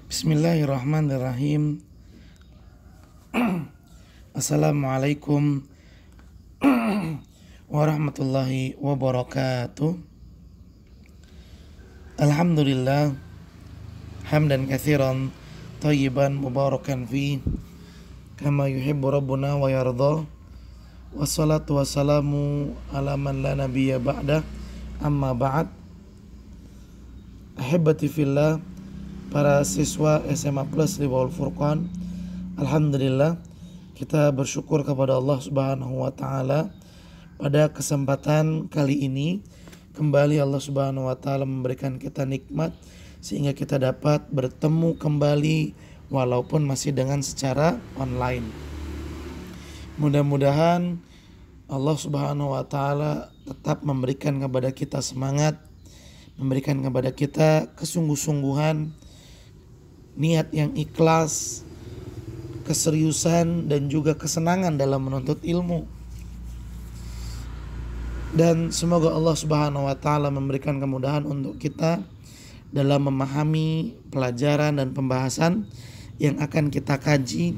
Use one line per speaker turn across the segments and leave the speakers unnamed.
Bismillahirrahmanirrahim. Assalamualaikum warahmatullahi wabarakatuh. Alhamdulillah hamdan katsiran thayyiban mubarakan fi kama yuhibbu rabbuna wa yarda. Wassalatu wassalamu ala man la nabiyya ba'da. Amma ba'd. Ahibbati fillah, para siswa SMA Plus Liwaul Furqan, alhamdulillah kita bersyukur kepada Allah Subhanahu wa taala pada kesempatan kali ini kembali Allah Subhanahu wa taala memberikan kita nikmat sehingga kita dapat bertemu kembali walaupun masih dengan secara online. Mudah-mudahan Allah Subhanahu wa taala tetap memberikan kepada kita semangat, memberikan kepada kita kesungguh-sungguhan, niat yang ikhlas, keseriusan dan juga kesenangan dalam menuntut ilmu. Dan semoga Allah Subhanahu wa taala memberikan kemudahan untuk kita dalam memahami pelajaran dan pembahasan yang akan kita kaji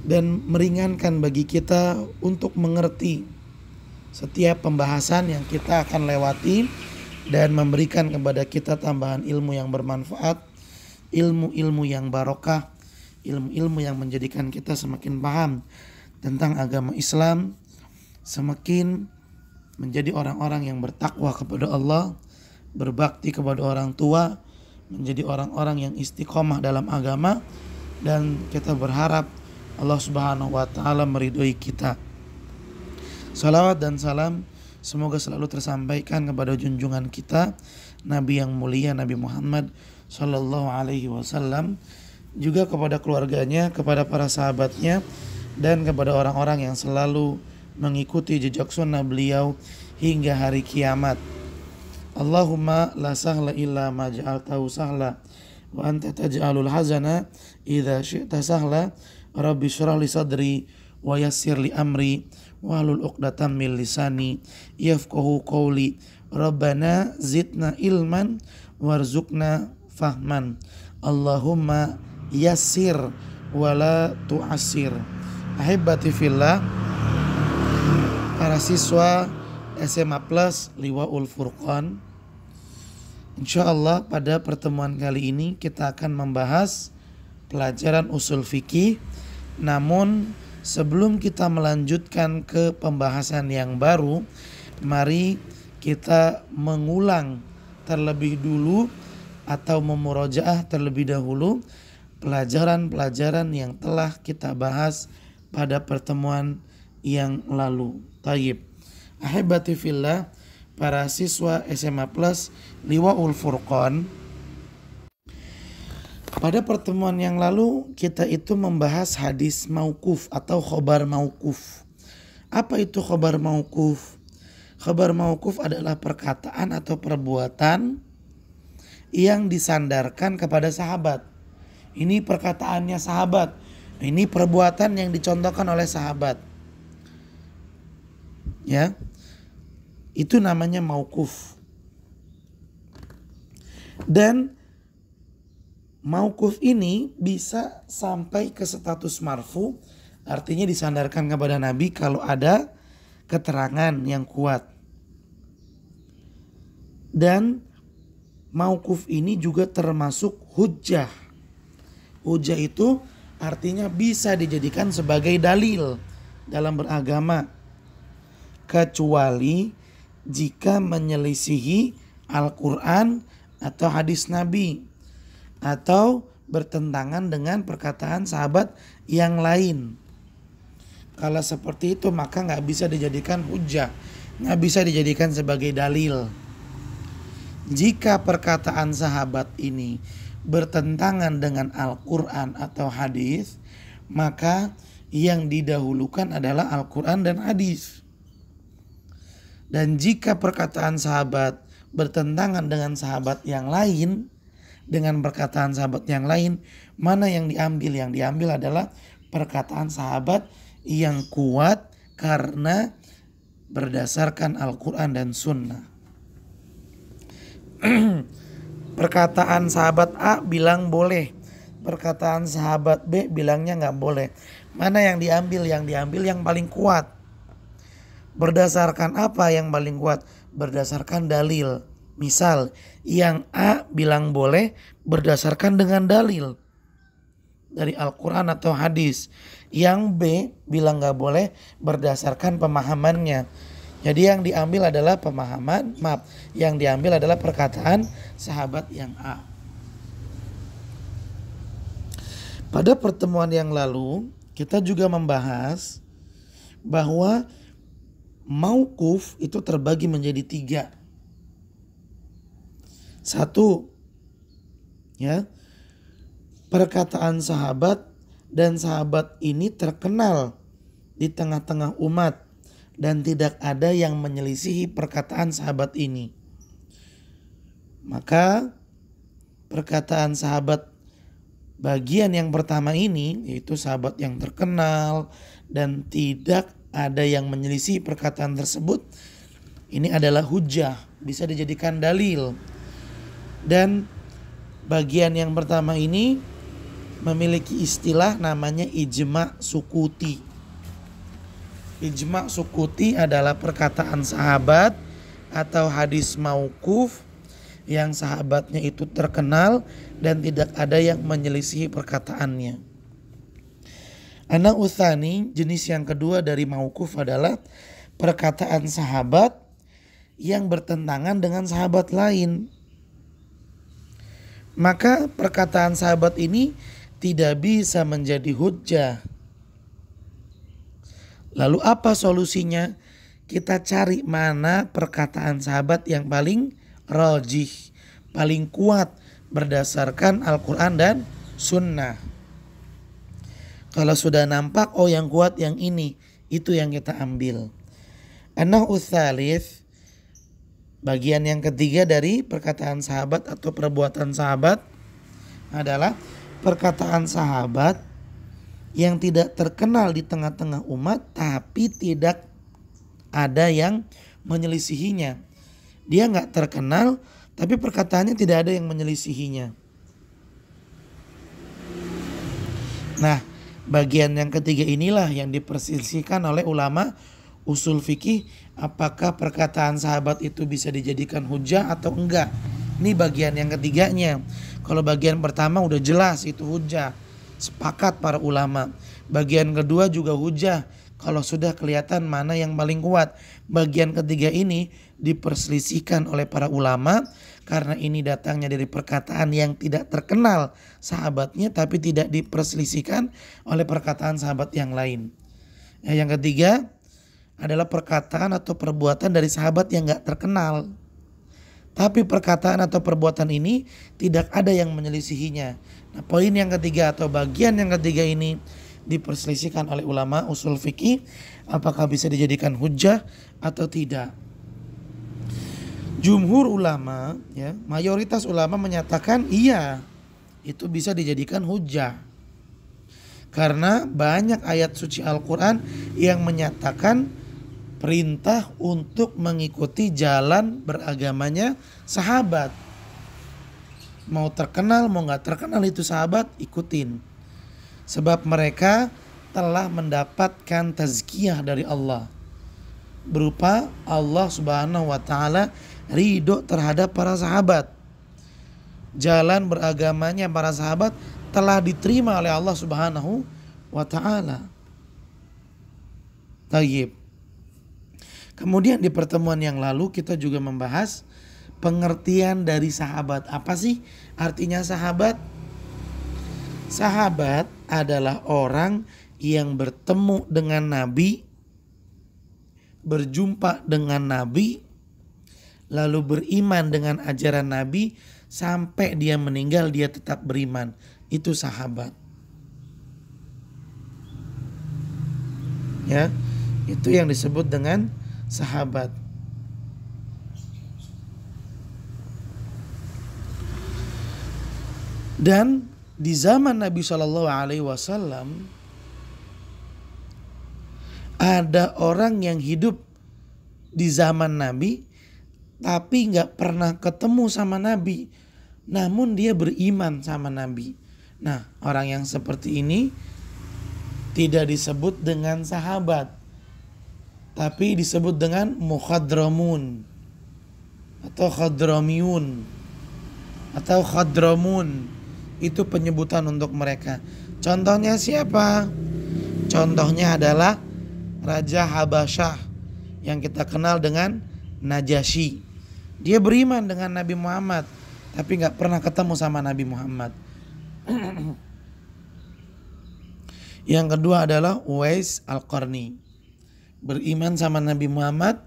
dan meringankan bagi kita untuk mengerti setiap pembahasan yang kita akan lewati dan memberikan kepada kita tambahan ilmu yang bermanfaat, ilmu-ilmu yang barokah, ilmu-ilmu yang menjadikan kita semakin paham tentang agama Islam, semakin menjadi orang-orang yang bertakwa kepada Allah, berbakti kepada orang tua, menjadi orang-orang yang istiqomah dalam agama, dan kita berharap Allah Subhanahu wa taala meridhoi kita. Salawat dan salam semoga selalu tersampaikan kepada junjungan kita Nabi yang mulia Nabi Muhammad Sallallahu Alaihi Wasallam, juga kepada keluarganya, kepada para sahabatnya, dan kepada orang-orang yang selalu mengikuti jejak sunnah beliau hingga hari kiamat. Allahumma la sahla illa ma ja'altahu sahla wa anta taj'alul hazana idza syi'ta sahla. Rabbi shrah li sadri wa yassir li amri wahlul 'uqdatam min lisani yafqahu qawli. Rabbana zidna ilman warzuqna fahman. Allahumma yassir wala tu'assir. Ahibbati fillah, para siswa SMA Plus Liwaul Furqan, insyaallah pada pertemuan kali ini kita akan membahas pelajaran usul fikih. Namun sebelum kita melanjutkan ke pembahasan yang baru, mari kita mengulang terlebih dulu atau memurojaah terlebih dahulu pelajaran-pelajaran yang telah kita bahas pada pertemuan yang lalu. Tayyib. Ahibati fillah, para siswa SMA Plus Liwaul Furqan, pada pertemuan yang lalu kita itu membahas hadis mauquf atau khobar mauquf. Apa itu khobar mauquf? Khobar mauquf adalah perkataan atau perbuatan yang disandarkan kepada sahabat. Ini perkataannya sahabat. Ini perbuatan yang dicontohkan oleh sahabat. Ya. Itu namanya mauquf. Dan mauquf ini bisa sampai ke status marfu, artinya disandarkan kepada Nabi kalau ada keterangan yang kuat. Dan mauquf ini juga termasuk hujjah. Hujjah itu artinya bisa dijadikan sebagai dalil dalam beragama, kecuali jika menyelisihi Al-Quran atau hadis Nabi, atau bertentangan dengan perkataan sahabat yang lain. Kalau seperti itu maka gak bisa dijadikan hujjah, gak bisa dijadikan sebagai dalil. Jika perkataan sahabat ini bertentangan dengan Al-Quran atau hadis, maka yang didahulukan adalah Al-Quran dan hadis. Dan jika perkataan sahabat bertentangan dengan sahabat yang lain, dengan perkataan sahabat yang lain, mana yang diambil? Yang diambil adalah perkataan sahabat yang kuat karena berdasarkan Al-Quran dan Sunnah. Perkataan sahabat A bilang boleh, perkataan sahabat B bilangnya nggak boleh. Mana yang diambil? Yang diambil yang paling kuat. Berdasarkan apa yang paling kuat? Berdasarkan dalil. Misal, yang A bilang boleh berdasarkan dengan dalil dari Al-Quran atau hadis. Yang B bilang nggak boleh berdasarkan pemahamannya. Jadi yang diambil adalah yang diambil adalah perkataan sahabat yang A. Pada pertemuan yang lalu kita juga membahas bahwa mauquf itu terbagi menjadi 3. Satu, ya, perkataan sahabat dan sahabat ini terkenal di tengah-tengah umat dan tidak ada yang menyelisihi perkataan sahabat ini. Maka perkataan sahabat bagian yang pertama ini, yaitu sahabat yang terkenal dan tidak ada yang menyelisih perkataan tersebut, ini adalah hujjah, bisa dijadikan dalil. Dan bagian yang pertama ini memiliki istilah namanya ijma' sukuti. Ijma' sukuti adalah perkataan sahabat atau hadis mauquf yang sahabatnya itu terkenal dan tidak ada yang menyelisihi perkataannya. Ana utsani, jenis yang kedua dari mauquf adalah perkataan sahabat yang bertentangan dengan sahabat lain. Maka perkataan sahabat ini tidak bisa menjadi hujjah. Lalu apa solusinya? Kita cari mana perkataan sahabat yang paling rajih, paling kuat berdasarkan Al-Quran dan Sunnah. Kalau sudah nampak, oh yang kuat yang ini, itu yang kita ambil. An-naw'u tsalits, bagian yang ketiga dari perkataan sahabat atau perbuatan sahabat adalah perkataan sahabat yang tidak terkenal di tengah-tengah umat tapi tidak ada yang menyelisihinya. Dia nggak terkenal tapi perkataannya tidak ada yang menyelisihinya. Nah, bagian yang ketiga inilah yang diperselisihkan oleh ulama usul fikih, apakah perkataan sahabat itu bisa dijadikan hujjah atau enggak. Ini bagian yang ketiganya. Kalau bagian pertama udah jelas itu hujjah, sepakat para ulama. Bagian kedua juga hujjah kalau sudah kelihatan mana yang paling kuat. Bagian ketiga ini diperselisihkan oleh para ulama karena ini datangnya dari perkataan yang tidak terkenal sahabatnya tapi tidak diperselisihkan oleh perkataan sahabat yang lain. Yang ketiga adalah perkataan atau perbuatan dari sahabat yang gak terkenal. Tapi perkataan atau perbuatan ini tidak ada yang menyelisihinya. Nah, poin yang ketiga atau bagian yang ketiga ini diperselisihkan oleh ulama usul fikih, apakah bisa dijadikan hujjah atau tidak. Jumhur ulama, ya, mayoritas ulama menyatakan iya, itu bisa dijadikan hujjah. Karena banyak ayat suci Al-Quran yang menyatakan perintah untuk mengikuti jalan beragamanya sahabat. Mau terkenal mau gak terkenal itu sahabat, ikutin. Sebab mereka telah mendapatkan tazkiyah dari Allah. Berupa Allah subhanahu wa ta'ala ridho terhadap para sahabat. Jalan beragamanya para sahabat telah diterima oleh Allah subhanahu wa ta'ala. Tayyib. Kemudian di pertemuan yang lalu kita juga membahas pengertian dari sahabat. Apa sih artinya sahabat? Sahabat adalah orang yang bertemu dengan Nabi, berjumpa dengan Nabi, lalu beriman dengan ajaran Nabi sampai dia meninggal dia tetap beriman. Itu sahabat. Ya, itu yang disebut dengan sahabat. Dan di zaman Nabi SAW ada orang yang hidup di zaman Nabi tapi nggak pernah ketemu sama Nabi, namun dia beriman sama Nabi. Nah, orang yang seperti ini tidak disebut dengan sahabat, tapi disebut dengan mukhadramun atau khadramiyun atau khadramun. Itu penyebutan untuk mereka. Contohnya siapa? Contohnya adalah Raja Habasyah yang kita kenal dengan Najasyi. Dia beriman dengan Nabi Muhammad, tapi gak pernah ketemu sama Nabi Muhammad. Yang kedua adalah Uwais Al-Qarni. Beriman sama Nabi Muhammad,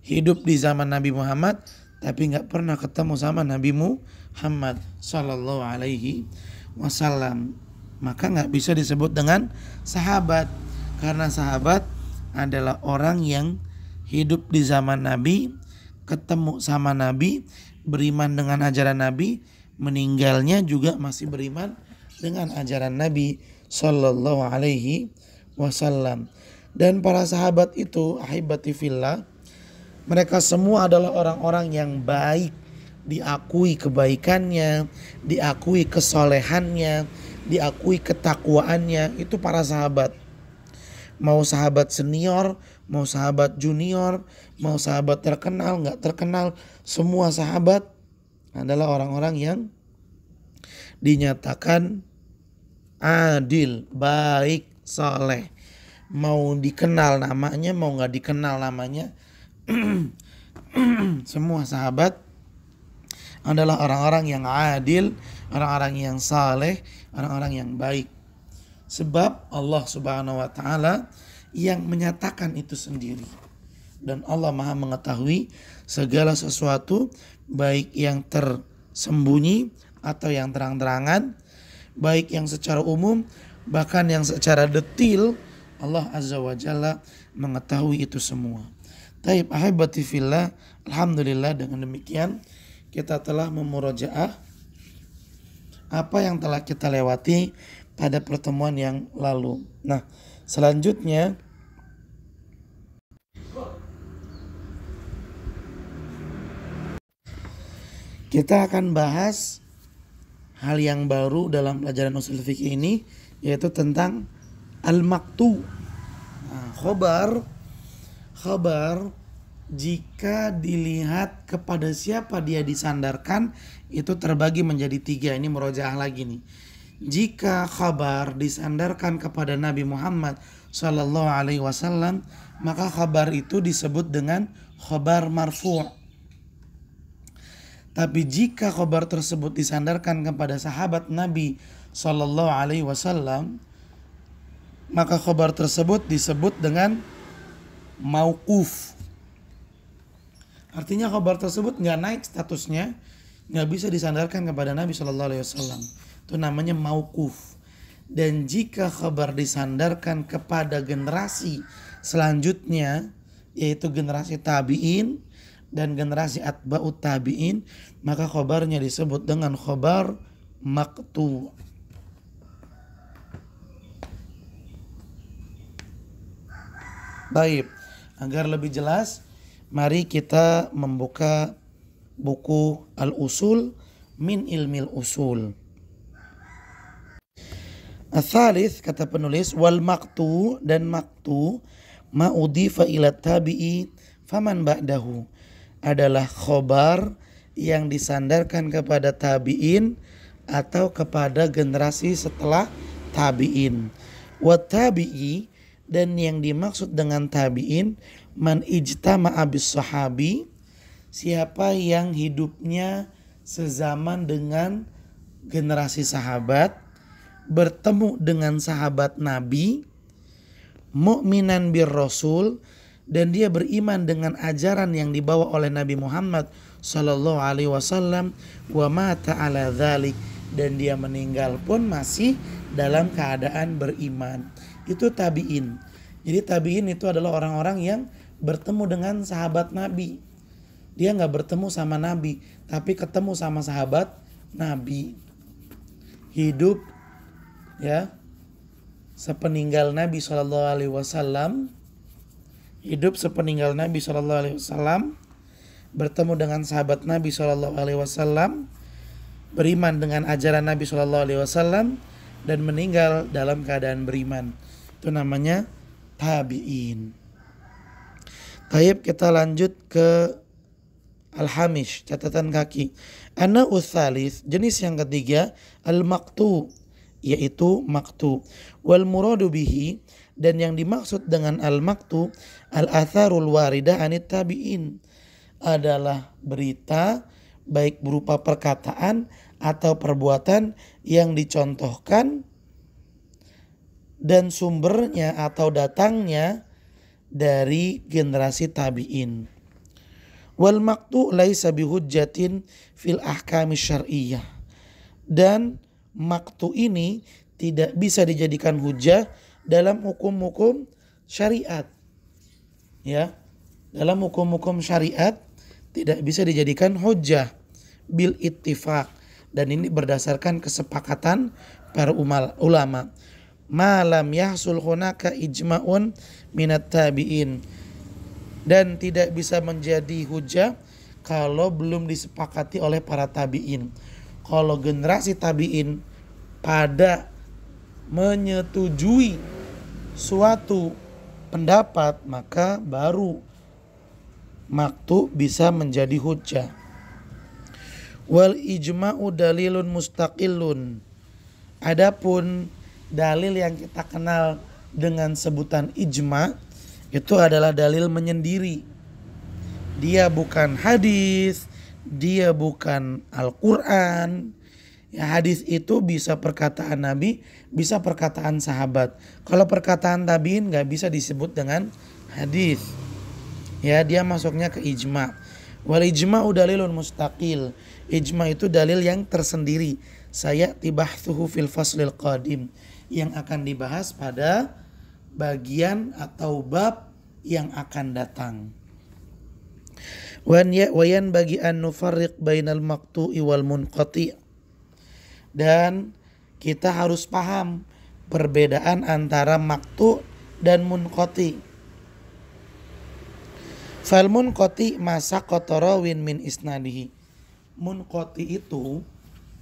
hidup di zaman Nabi Muhammad, tapi gak pernah ketemu sama Nabi Muhammad Sallallahu Alaihi Wasallam. Maka gak bisa disebut dengan sahabat, karena sahabat adalah orang yang hidup di zaman Nabi, ketemu sama Nabi, beriman dengan ajaran Nabi, meninggalnya juga masih beriman dengan ajaran Nabi Sallallahu Alaihi Wasallam. Dan para sahabat itu, ahibati fillah, mereka semua adalah orang-orang yang baik, diakui kebaikannya, diakui kesolehannya, diakui ketakwaannya. Itu para sahabat. Mau sahabat senior, mau sahabat junior, mau sahabat terkenal, gak terkenal, semua sahabat adalah orang-orang yang dinyatakan adil, baik, soleh. Mau dikenal namanya, mau gak dikenal namanya, semua sahabat adalah orang-orang yang adil, orang-orang yang saleh, orang-orang yang baik. Sebab Allah Subhanahu wa taala yang menyatakan itu sendiri. Dan Allah Maha mengetahui segala sesuatu, baik yang tersembunyi atau yang terang-terangan, baik yang secara umum bahkan yang secara detil. Allah Azza wa Jalla mengetahui itu semua. Taib ahibati fillah, alhamdulillah, dengan demikian kita telah memurajaah apa yang telah kita lewati pada pertemuan yang lalu. Nah, selanjutnya kita akan bahas hal yang baru dalam pelajaran usul fikih ini, yaitu tentang al-maqtu. Nah, khabar jika dilihat kepada siapa dia disandarkan itu terbagi menjadi 3. Ini murojaah lagi nih. Jika khabar disandarkan kepada Nabi Muhammad Sallallahu Alaihi Wasallam, maka khabar itu disebut dengan khabar marfu'. Tapi jika khabar tersebut disandarkan kepada sahabat Nabi Sallallahu Alaihi Wasallam, maka khabar tersebut disebut dengan mauquf. Artinya khabar tersebut nggak naik statusnya, nggak bisa disandarkan kepada Nabi Sallallahu Alaihi Wasallam. Itu namanya mauquf. Dan jika khabar disandarkan kepada generasi selanjutnya, yaitu generasi tabi'in dan generasi atba'ut tabi'in, maka khabarnya disebut dengan khabar maqtu'. Baik, agar lebih jelas, mari kita membuka buku Al-Usul min Ilmil Usul. Ats-tsalits, kata penulis, wal maqtu, dan maqtu ma udifa ila tabi'i faman ba'dahu, adalah khobar yang disandarkan kepada tabi'in atau kepada generasi setelah tabi'in. Wa tabi'i, dan yang dimaksud dengan tabi'in, man ijtama'a bis sahabi, siapa yang hidupnya sezaman dengan generasi sahabat, bertemu dengan sahabat Nabi, mu'minan bir rasul, dan dia beriman dengan ajaran yang dibawa oleh Nabi Muhammad Sallallahu Alaihi Wasallam, wa mata ala dzalik, dan dia meninggal pun masih dalam keadaan beriman. Itu tabi'in. Jadi tabi'in itu adalah orang-orang yang bertemu dengan sahabat Nabi. Dia nggak bertemu sama Nabi, tapi ketemu sama sahabat Nabi. Hidup ya sepeninggal Nabi Sallallahu Alaihi Wasallam, hidup sepeninggal Nabi Sallallahu Alaihi Wasallam, bertemu dengan sahabat Nabi Sallallahu Alaihi Wasallam, beriman dengan ajaran Nabi SAW dan meninggal dalam keadaan beriman. Itu namanya tabi'in. Taib, kita lanjut ke al-hamish, catatan kaki. An-naw'u tsalits, jenis yang ketiga, al-maqtu, yaitu maktu. Wal muradu bihi, dan yang dimaksud dengan al-maqtu, al-atharul waridah anit tabi'in, adalah berita baik berupa perkataan atau perbuatan yang dicontohkan dan sumbernya atau datangnya dari generasi tabi'in. Wal maqtu laisa bihujjatin fil ahkami syar'iyyah, dan maqtu ini tidak bisa dijadikan hujah dalam hukum-hukum syariat. Ya, dalam hukum-hukum syariat tidak bisa dijadikan hujah bil ittifaq, dan ini berdasarkan kesepakatan para ulama. Malam yahsul hunaka ijma'un minat tabi'in, dan tidak bisa menjadi hujah kalau belum disepakati oleh para tabi'in. Kalau generasi tabi'in pada menyetujui suatu pendapat, maka baru maktu bisa menjadi hujjah. Wal ijma'u dalilun mustaqillun. Adapun dalil yang kita kenal dengan sebutan ijma' itu adalah dalil menyendiri. Dia bukan hadis, dia bukan Al-Quran. Ya, hadis itu bisa perkataan Nabi, bisa perkataan sahabat. Kalau perkataan tabi'in gak bisa disebut dengan hadis. Ya, dia masuknya ke ijma'. Wal ijma'u dalilun mustaqil. Ijma' itu dalil yang tersendiri. Saya tibahthuhu fil faslil qadim, yang akan dibahas pada bagian atau bab yang akan datang. Wayan bagi an nufarriq bainal maqtu'i wal munqati', dan kita harus paham perbedaan antara maqtu' dan munqati'. Fal munqati masa qatarrawin min isnadihi. Munqati itu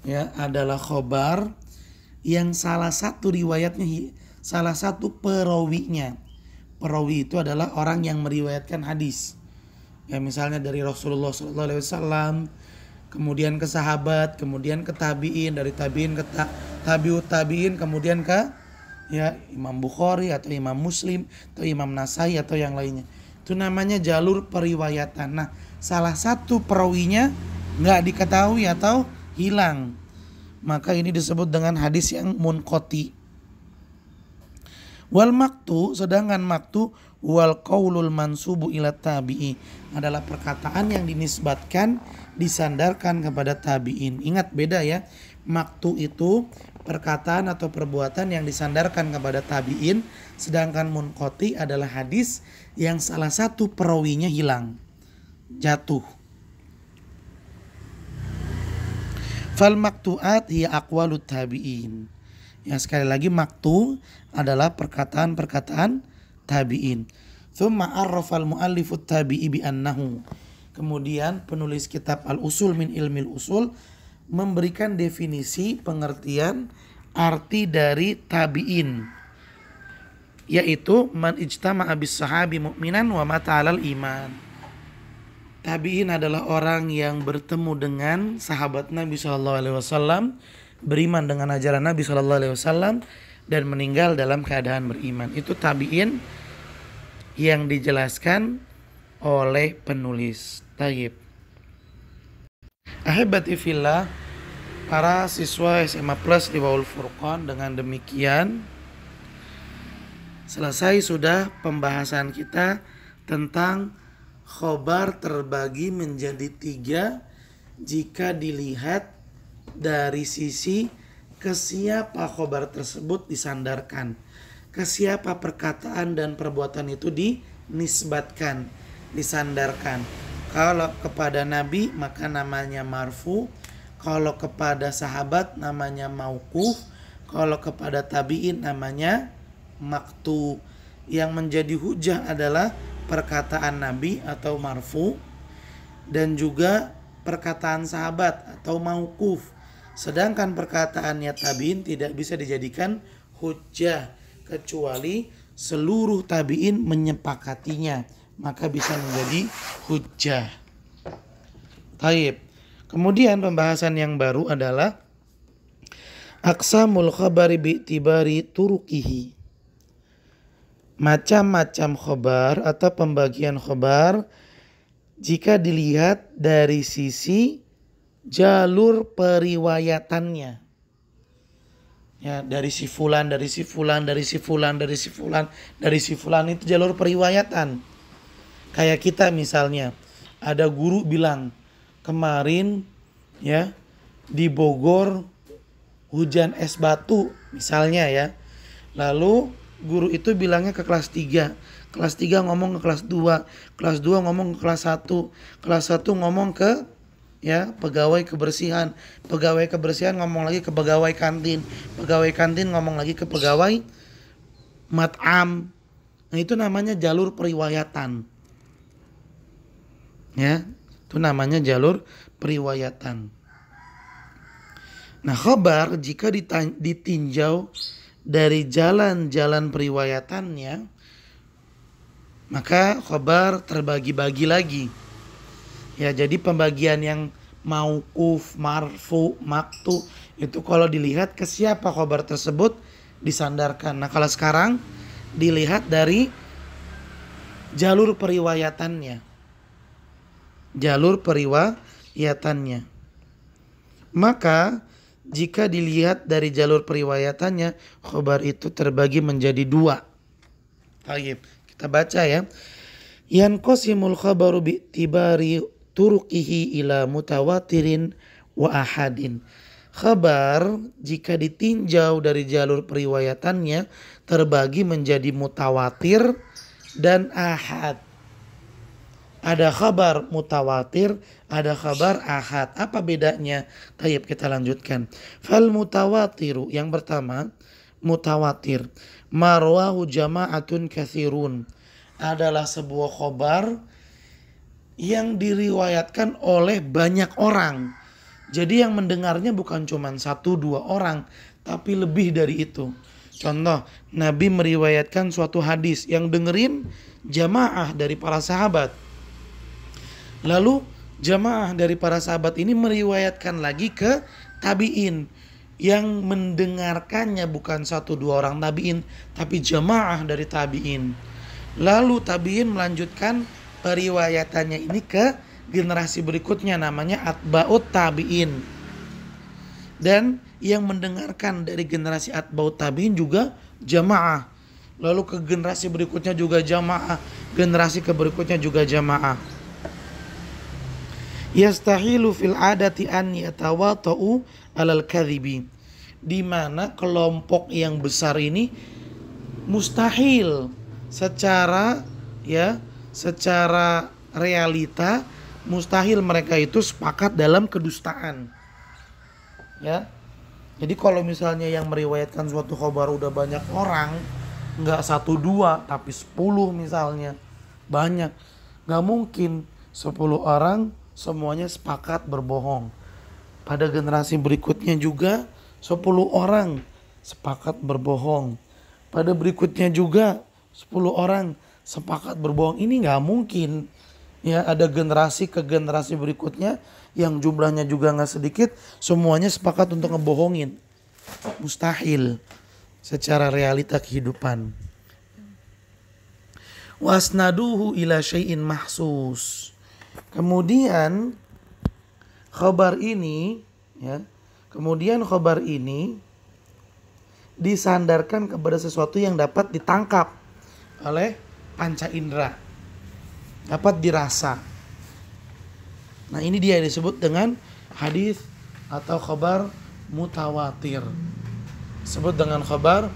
ya adalah khobar yang salah satu riwayatnya, salah satu perawinya. Perawi itu adalah orang yang meriwayatkan hadis. Ya, misalnya dari Rasulullah SAW, kemudian ke sahabat, kemudian ke tabi'in, dari tabi'in ke tabi'ut tabi'in, kemudian ke ya Imam Bukhari atau Imam Muslim atau Imam Nasai atau yang lainnya. Itu namanya jalur periwayatan. Nah, salah satu perawinya nggak diketahui atau hilang, maka ini disebut dengan hadis yang munqati. Wal maktu, sedangkan maktu wal qaulul mansubu ila tabi'i, adalah perkataan yang dinisbatkan, disandarkan kepada tabi'in. Ingat, beda ya. Maktu itu perkataan atau perbuatan yang disandarkan kepada tabi'in, sedangkan munqati adalah hadis yang salah satu perawinya hilang, jatuh. Fal maktu'at hiya aqwalut tabi'in. Ya, sekali lagi, maktu adalah perkataan-perkataan tabi'in. Tsumma arrafal muallifut tabi'i bi annahu. Kemudian penulis kitab Al-Usul min Ilmil Usul memberikan definisi pengertian arti dari tabi'in, yaitu man ijtama'a bis sahabi mu'minan wa mata 'alal iman. Tabi'in adalah orang yang bertemu dengan sahabat Nabi SAW, beriman dengan ajaran Nabi SAW, dan meninggal dalam keadaan beriman. Itu tabi'in yang dijelaskan oleh penulis. Tayyib. Ahibati fillah, para siswa SMA Plus di Baul Furqan, dengan demikian selesai sudah pembahasan kita tentang khobar terbagi menjadi 3 jika dilihat dari sisi ke siapa khobar tersebut disandarkan, ke siapa perkataan dan perbuatan itu dinisbatkan, disandarkan. Kalau kepada Nabi maka namanya marfu, kalau kepada sahabat namanya mauquf, kalau kepada tabi'in namanya maktu. Yang menjadi hujah adalah perkataan Nabi atau marfu, dan juga perkataan sahabat atau mauquf. Sedangkan perkataannya tabi'in tidak bisa dijadikan hujjah kecuali seluruh tabi'in menyepakatinya, maka bisa menjadi hujjah. Taib. Kemudian pembahasan yang baru adalah aqsamul khabari bi'tibari turuqihi. Macam-macam khabar atau pembagian khabar jika dilihat dari sisi jalur periwayatannya. Ya, dari si fulan, dari si fulan, dari si fulan, dari si fulan, dari si fulan, itu jalur periwayatan. Kayak kita misalnya, ada guru bilang kemarin ya di Bogor hujan es batu misalnya ya. Lalu guru itu bilangnya ke kelas 3. Kelas 3 ngomong ke kelas 2, kelas 2 ngomong ke kelas 1, kelas 1 ngomong ke ya pegawai kebersihan, pegawai kebersihan ngomong lagi ke pegawai kantin ngomong lagi ke pegawai mat'am. Nah, itu namanya jalur periwayatan. Ya, itu namanya jalur periwayatan. Nah, khabar jika ditinjau dari jalan-jalan periwayatannya, maka khabar terbagi-bagi lagi. Ya, jadi pembagian yang mauquf, marfu, maktu itu kalau dilihat ke siapa khabar tersebut disandarkan. Nah, kalau sekarang dilihat dari jalur periwayatannya. Jalur periwayatannya. Maka jika dilihat dari jalur periwayatannya, khabar itu terbagi menjadi 2. Baik, kita baca ya. Yanqasimul khabaru bi'tibari turuqihi ila mutawatirin wa ahadin. Khabar jika ditinjau dari jalur periwayatannya terbagi menjadi mutawatir dan ahad. Ada khabar mutawatir, ada khabar ahad. Apa bedanya? Tayyib, kita lanjutkan. Fal mutawatiru, yang pertama mutawatir, marwahu jama'atun katsirun, adalah sebuah khabar yang diriwayatkan oleh banyak orang. Jadi yang mendengarnya bukan cuma 1-2 orang, tapi lebih dari itu. Contoh, Nabi meriwayatkan suatu hadis yang dengerin jamaah dari para sahabat. Lalu jamaah dari para sahabat ini meriwayatkan lagi ke tabi'in. Yang mendengarkannya bukan 1-2 orang tabi'in, tapi jamaah dari tabi'in. Lalu tabi'in melanjutkan periwayatannya ini ke generasi berikutnya, namanya atba'ut tabi'in. Dan yang mendengarkan dari generasi atba'ut tabi'in juga jamaah. Lalu ke generasi berikutnya juga jamaah, generasi ke berikutnya juga jamaah. Yastahilu fil adati an yatawata'u alal kadhibi, di mana kelompok yang besar ini mustahil secara realita mustahil mereka itu sepakat dalam kedustaan. Ya. Jadi kalau misalnya yang meriwayatkan suatu khabar udah banyak orang, enggak 1-2 tapi 10 misalnya, banyak. Enggak mungkin 10 orang semuanya sepakat berbohong. Pada generasi berikutnya juga 10 orang sepakat berbohong. Pada berikutnya juga 10 orang sepakat berbohong. Ini nggak mungkin. Ya, ada generasi ke generasi berikutnya yang jumlahnya juga nggak sedikit, semuanya sepakat untuk ngebohongin. Mustahil secara realita kehidupan. Wasnaduhu ila syai'in mahsus. Kemudian khabar ini disandarkan kepada sesuatu yang dapat ditangkap oleh panca indera, dapat dirasa. Nah, ini dia yang disebut dengan hadis atau khabar mutawatir. Disebut dengan khabar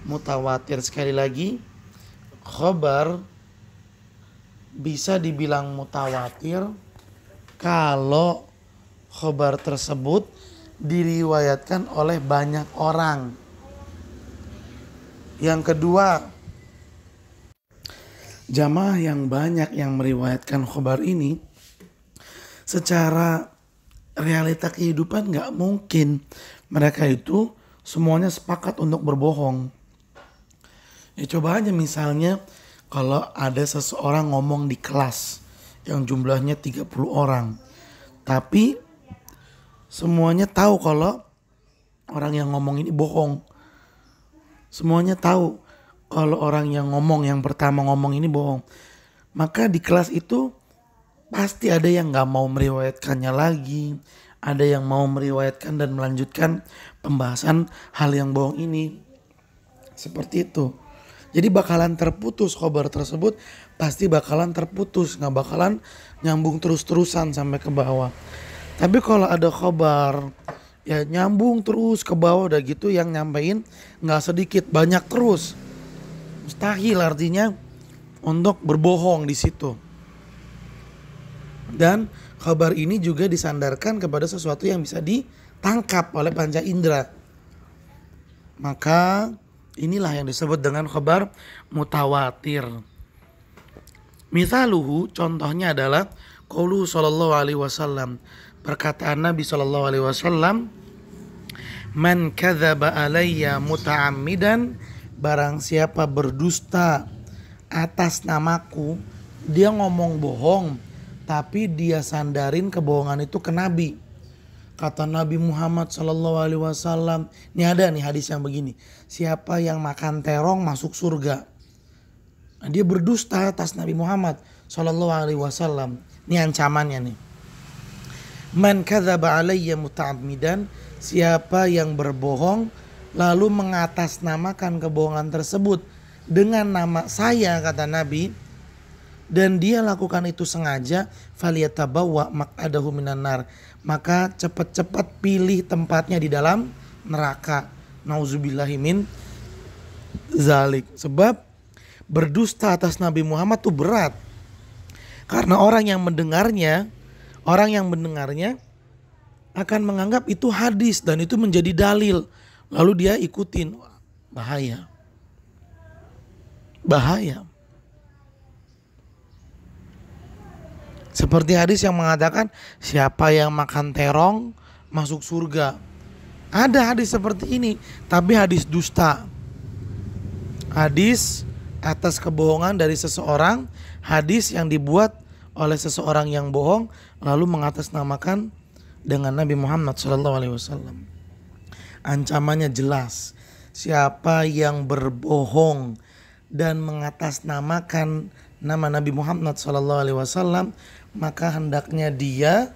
mutawatir. Sekali lagi, khabar bisa dibilang mutawatir kalau khabar tersebut diriwayatkan oleh banyak orang. Yang kedua, jamaah yang banyak yang meriwayatkan khabar ini secara realita kehidupan nggak mungkin mereka itu semuanya sepakat untuk berbohong. Ya coba aja misalnya kalau ada seseorang ngomong di kelas yang jumlahnya 30 orang. Tapi semuanya tahu kalau orang yang ngomong ini bohong. Semuanya tahu kalau orang yang ngomong yang pertama ngomong ini bohong. Maka di kelas itu pasti ada yang gak mau meriwayatkannya lagi. Ada yang mau meriwayatkan dan melanjutkan pembahasan hal yang bohong ini. Seperti itu. Jadi bakalan terputus khabar tersebut, pasti bakalan terputus, gak bakalan nyambung terus-terusan sampai ke bawah. Tapi kalau ada khabar ya nyambung terus ke bawah, udah gitu yang nyampein gak sedikit, banyak terus. Mustahil artinya untuk berbohong di situ. Dan kabar ini juga disandarkan kepada sesuatu yang bisa ditangkap oleh panca indera. Maka inilah yang disebut dengan kabar mutawatir. Misaluhu, contohnya adalah qauluhu sallallahu alaihi wasallam, perkataan Nabi sallallahu alaihi wasallam, man kadzaba alayya muta'ammidan, barang siapa berdusta atas namaku, dia ngomong bohong tapi dia sandarin kebohongan itu ke Nabi. Kata Nabi Muhammad sallallahu alaihi wasallam, ini ada nih hadis yang begini, siapa yang makan terong masuk surga. Nah, dia berdusta atas Nabi Muhammad sallallahu alaihi wasallam. Ini ancamannya nih. Man kadzaba alayya muta'ammidan, siapa yang berbohong lalu mengatasnamakan kebohongan tersebut dengan nama saya, kata Nabi, dan dia lakukan itu sengaja, falyatabawwa maq'adahu minan nar, maka cepat-cepat pilih tempatnya di dalam neraka. Nauzubillahi min zalik. Sebab berdusta atas Nabi Muhammad itu berat. Karena orang yang mendengarnya akan menganggap itu hadis dan itu menjadi dalil. Lalu dia ikutin. Bahaya. Seperti hadis yang mengatakan siapa yang makan terong masuk surga. Ada hadis seperti ini, tapi hadis dusta. Hadis atas kebohongan dari seseorang, hadis yang dibuat oleh seseorang yang bohong lalu mengatasnamakan dengan Nabi Muhammad SAW. Ancamannya jelas. Siapa yang berbohong dan mengatasnamakan nama Nabi Muhammad SAW, maka hendaknya dia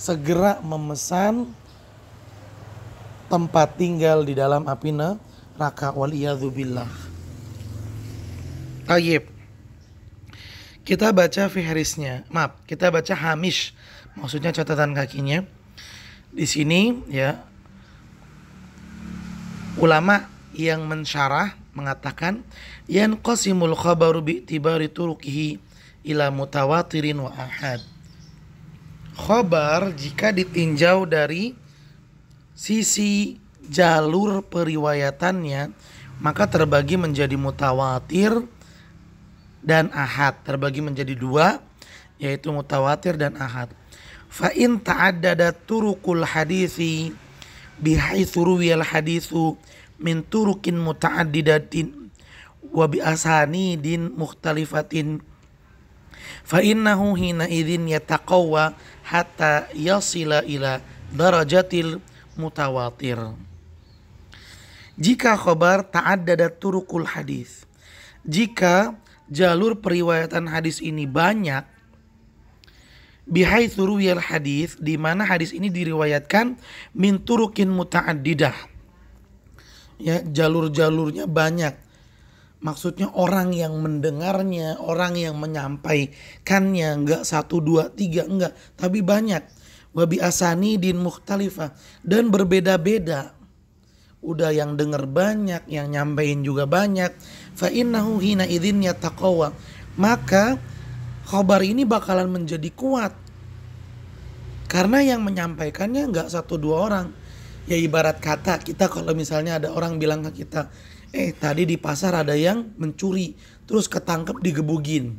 segera memesan tempat tinggal di dalam api neraka, waliyadzubillah. Tayyib. Kita baca fihrisnya. Kita baca hamish, maksudnya catatan kakinya. Di sini ya, ulama yang mensyarah mengatakan yanqasimul khabaru bi'tibari turuqihi ila mutawatirin wa ahad. Khabar jika ditinjau dari sisi jalur periwayatannya, maka terbagi menjadi mutawatir dan ahad. Terbagi menjadi dua, yaitu mutawatir dan ahad. Fa in ta'addadat turuqul hadisi bihaitsu ruwiyal hadisu min turukin muta'addidatin wa bi asanidin mukhtalifatin fa innahu hina idzin yataqawwa hatta yasila ila darajatil mutawatir. Jika khabar ta'addadat turuqul hadis, jika jalur periwayatan hadis ini banyak, bihaitsu ruwiyal hadis, di mana hadis ini diriwayatkan min turukin muta'addidah, ya, jalur-jalurnya banyak. Maksudnya orang yang mendengarnya, orang yang menyampaikannya enggak 1, 2, 3, enggak, tapi banyak. Wa bi asanidin mukhtalifah, dan berbeda-beda. Udah yang dengar banyak, yang nyampein juga banyak. Fa innahu hina idzin yataqawwa, maka khabar ini bakalan menjadi kuat. Karena yang menyampaikannya enggak 1, 2 orang. Ya ibarat kata kita kalau misalnya ada orang bilang ke kita, tadi di pasar ada yang mencuri, terus ketangkep digebugin.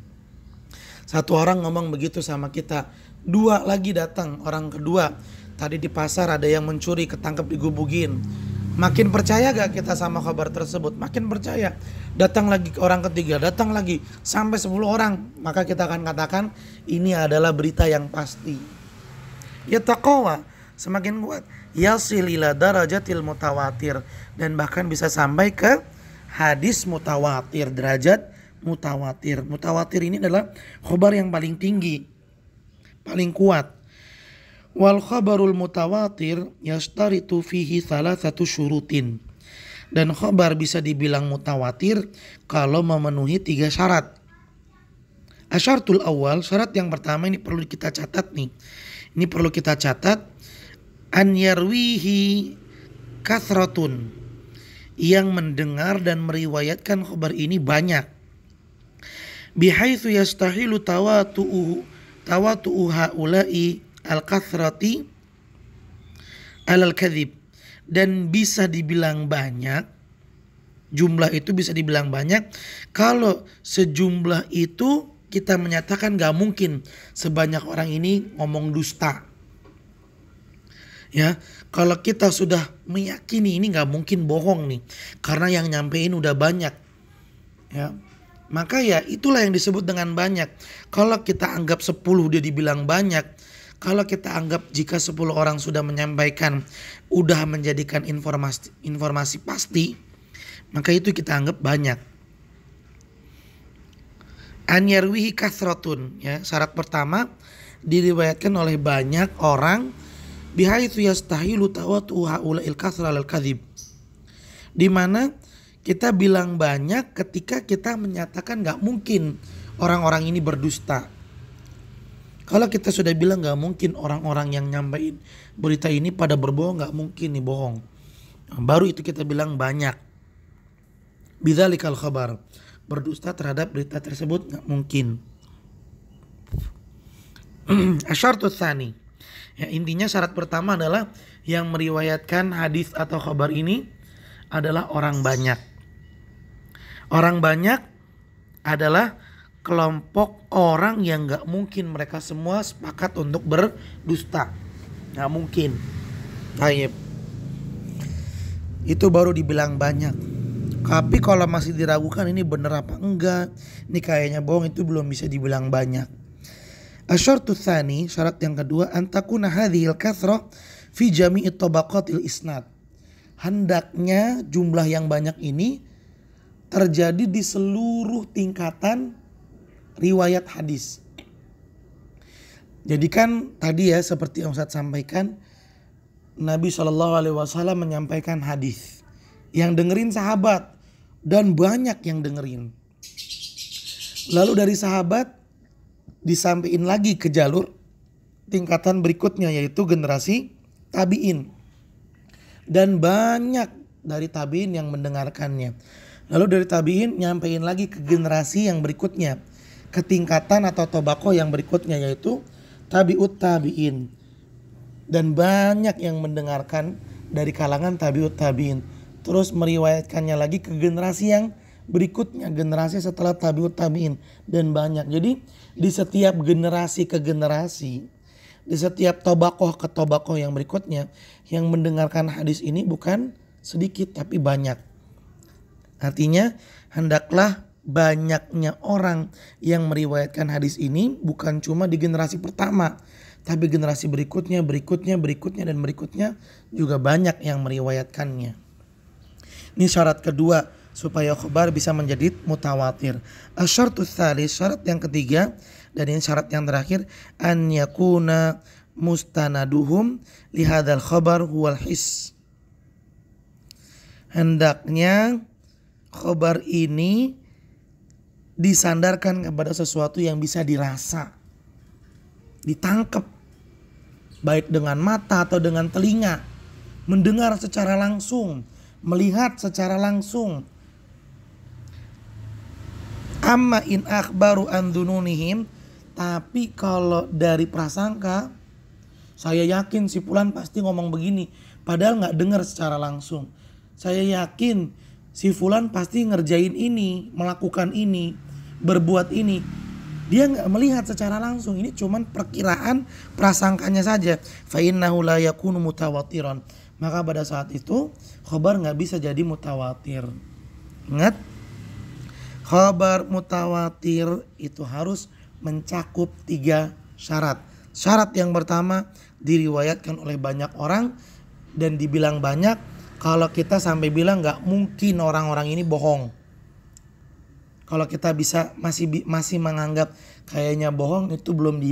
Satu orang ngomong begitu sama kita, Dua lagi datang, orang kedua. Tadi di pasar ada yang mencuri, ketangkep digubugin. Makin percaya gak kita sama kabar tersebut? Makin percaya. Datang lagi orang ketiga, datang lagi sampai 10 orang. Maka kita akan katakan ini adalah berita yang pasti. Yataqawa, semakin kuat. Yasil ila darajatil mutawatir, dan bahkan bisa sampai ke hadis mutawatir, derajat mutawatir. Mutawatir ini adalah khabar yang paling tinggi, paling kuat. Wal khabarul mutawatir yashtaritu fihi thalathatu syurutin. Dan khabar bisa dibilang mutawatir kalau memenuhi 3 syarat. Asyartul awal, syarat yang pertama ini perlu kita catat nih. Ini perlu kita catat. An yarwihi kathratun, yang mendengar dan meriwayatkan khabar ini banyak. Bihaitsu yastahilu tawatu'u haula'i al-kathrati alal kadhib, dan bisa dibilang banyak, jumlah itu bisa dibilang banyak kalau sejumlah itu kita menyatakan gak mungkin sebanyak orang ini ngomong dusta. Ya, kalau kita sudah meyakini ini gak mungkin bohong nih, karena yang nyampein udah banyak. Ya, maka ya itulah yang disebut dengan banyak. Kalau kita anggap 10 dia dibilang banyak, kalau kita anggap jika 10 orang sudah menyampaikan, udah menjadikan informasi pasti, maka itu kita anggap banyak. An yarwihi kathratun, ya, syarat pertama diriwayatkan oleh banyak orang. Bihaitsu yastahilu tawatu haula'il kathra al kadhib, di mana kita bilang banyak ketika kita menyatakan gak mungkin orang-orang ini berdusta. Kalau kita sudah bilang gak mungkin orang-orang yang nyampein berita ini pada berbohong, gak mungkin nih bohong, baru itu kita bilang banyak. Bidzalikal khabar, berdusta terhadap berita tersebut gak mungkin. Asyartu tsani, ya, intinya syarat pertama adalah yang meriwayatkan hadis atau khabar ini adalah orang banyak. Orang banyak adalah kelompok orang yang gak mungkin mereka semua sepakat untuk berdusta. Gak mungkin. Taib. Itu baru dibilang banyak. Tapi kalau masih diragukan ini benar apa enggak, ini kayaknya bohong, itu belum bisa dibilang banyak. Asyartu tsani, syarat yang kedua, antakuna hadhil kathrah fi jami'i tabaqatil isnad. Hendaknya jumlah yang banyak ini terjadi di seluruh tingkatan riwayat hadis. Jadi kan tadi ya seperti yang Ustaz sampaikan, Nabi SAW menyampaikan hadis, yang dengerin sahabat dan banyak yang dengerin. Lalu dari sahabat disampaikan lagi ke jalur tingkatan berikutnya, yaitu generasi tabi'in, dan banyak dari tabi'in yang mendengarkannya. Lalu dari tabi'in nyampein lagi ke generasi yang berikutnya, ke tingkatan atau tobako yang berikutnya, yaitu tabi'ut tabi'in, dan banyak yang mendengarkan dari kalangan tabi'ut tabi'in, terus meriwayatkannya lagi ke generasi yang berikutnya, generasi setelah tabi'ut tabi'in, dan banyak. Jadi di setiap generasi ke generasi, di setiap tobakoh ke tobakoh yang berikutnya, yang mendengarkan hadis ini bukan sedikit tapi banyak. Artinya hendaklah banyaknya orang yang meriwayatkan hadis ini bukan cuma di generasi pertama, tapi generasi berikutnya, berikutnya, berikutnya, dan berikutnya juga banyak yang meriwayatkannya. Ini syarat kedua supaya khabar bisa menjadi mutawatir. Asyartu tsalis, syarat yang ketiga, dan ini syarat yang terakhir, an yakuna mustanaduhum li hadzal khabar huwal his. Hendaknya khabar ini disandarkan kepada sesuatu yang bisa dirasa, ditangkap, baik dengan mata atau dengan telinga, mendengar secara langsung, melihat secara langsung. Amma in akhbaru an dununihim, tapi kalau dari prasangka, saya yakin si fulan pasti ngomong begini, padahal gak dengar secara langsung. Saya yakin si fulan pasti ngerjain ini, melakukan ini, berbuat ini, Dia nggak melihat secara langsung, ini cuman perkiraan prasangkanya saja. Fa innahu la yakunu mutawatiran. Maka pada saat itu khabar nggak bisa jadi mutawatir. Ingat, khabar mutawatir itu harus mencakup 3 syarat. Syarat yang pertama, diriwayatkan oleh banyak orang dan dibilang banyak. Kalau kita sampai bilang nggak mungkin orang-orang ini bohong. Kalau kita masih menganggap kayaknya bohong, itu belum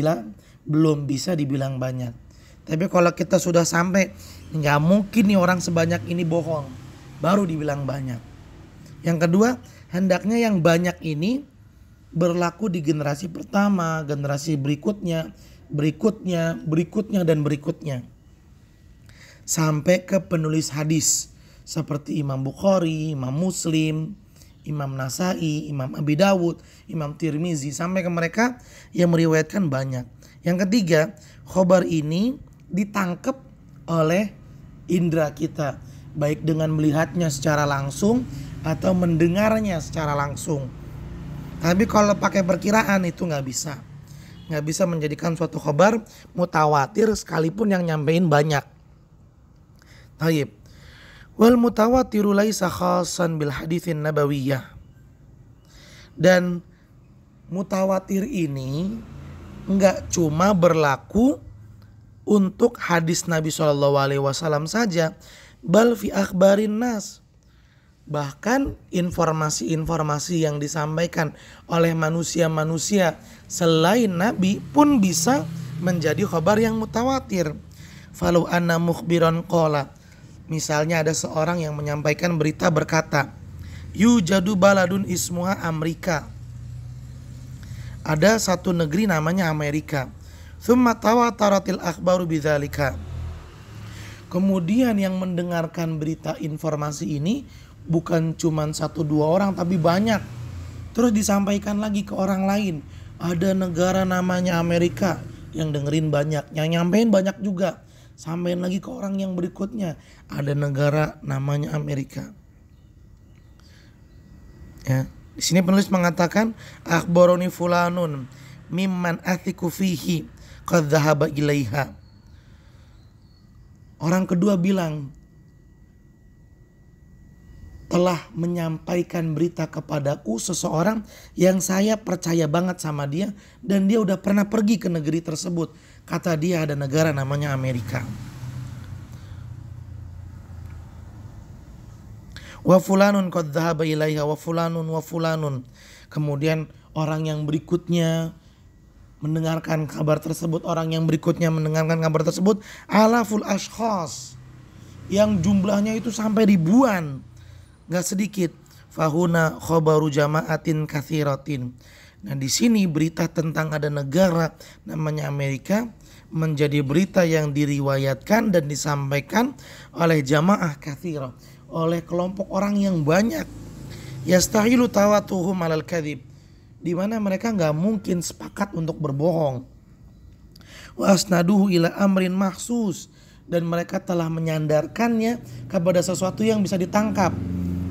bisa dibilang banyak. Tapi kalau kita sudah sampai nggak mungkin nih orang sebanyak ini bohong, baru dibilang banyak. Yang kedua, hendaknya yang banyak ini berlaku di generasi pertama, generasi berikutnya, dan berikutnya. Sampai ke penulis hadis seperti Imam Bukhari, Imam Muslim, Imam Nasai, Imam Abi Dawud, Imam Tirmizi, sampai ke mereka yang meriwayatkan banyak. Yang ketiga, khobar ini ditangkap oleh indera kita, baik dengan melihatnya secara langsung atau mendengarnya secara langsung. Tapi kalau pakai perkiraan itu nggak bisa menjadikan suatu khobar mutawatir sekalipun yang nyampein banyak. Taib. Wal mutawatiru laisa khasan bil haditsin nabawiyah. Dan mutawatir ini enggak cuma berlaku untuk hadis Nabi SAW saja, bal fi akhbarin nas. Bahkan informasi-informasi yang disampaikan oleh manusia-manusia selain Nabi pun bisa menjadi khabar yang mutawatir. Falau anna mukhbiran qala, misalnya ada seorang yang menyampaikan berita berkata, yujadu baladun ismuha Amerika. Ada satu negeri namanya Amerika. Tsumma tawataratil akhbaru bidzalika. Kemudian yang mendengarkan berita informasi ini bukan cuma 1-2 orang tapi banyak. Terus disampaikan lagi ke orang lain. Ada negara namanya Amerika, yang dengerin banyak, yang nyampein banyak juga. Sampaikan lagi ke orang yang berikutnya, ada negara namanya Amerika. Ya, di sini penulis mengatakan akhbaroni fulanun mimman athiku fihi qad dhahaba ilaiha. Orang kedua bilang, telah menyampaikan berita kepadaku seseorang yang saya percaya banget sama dia dan dia udah pernah pergi ke negeri tersebut. Kata dia ada negara namanya Amerika. Wa fulanun qad dhahaba ilaiha wa fulanun. Kemudian orang yang berikutnya mendengarkan kabar tersebut, orang yang berikutnya mendengarkan kabar tersebut, alaful ashkhas, yang jumlahnya itu sampai ribuan, gak sedikit. Fahuna khobaru jama'atin kathiratin. Nah di sini berita tentang ada negara namanya Amerika menjadi berita yang diriwayatkan dan disampaikan oleh jamaah kathirah, oleh kelompok orang yang banyak. Yastahilu tawatuhum alal kadhib, di mana mereka nggak mungkin sepakat untuk berbohong. Wa asnaduhu ila amrin mahsus, dan mereka telah menyandarkannya kepada sesuatu yang bisa ditangkap.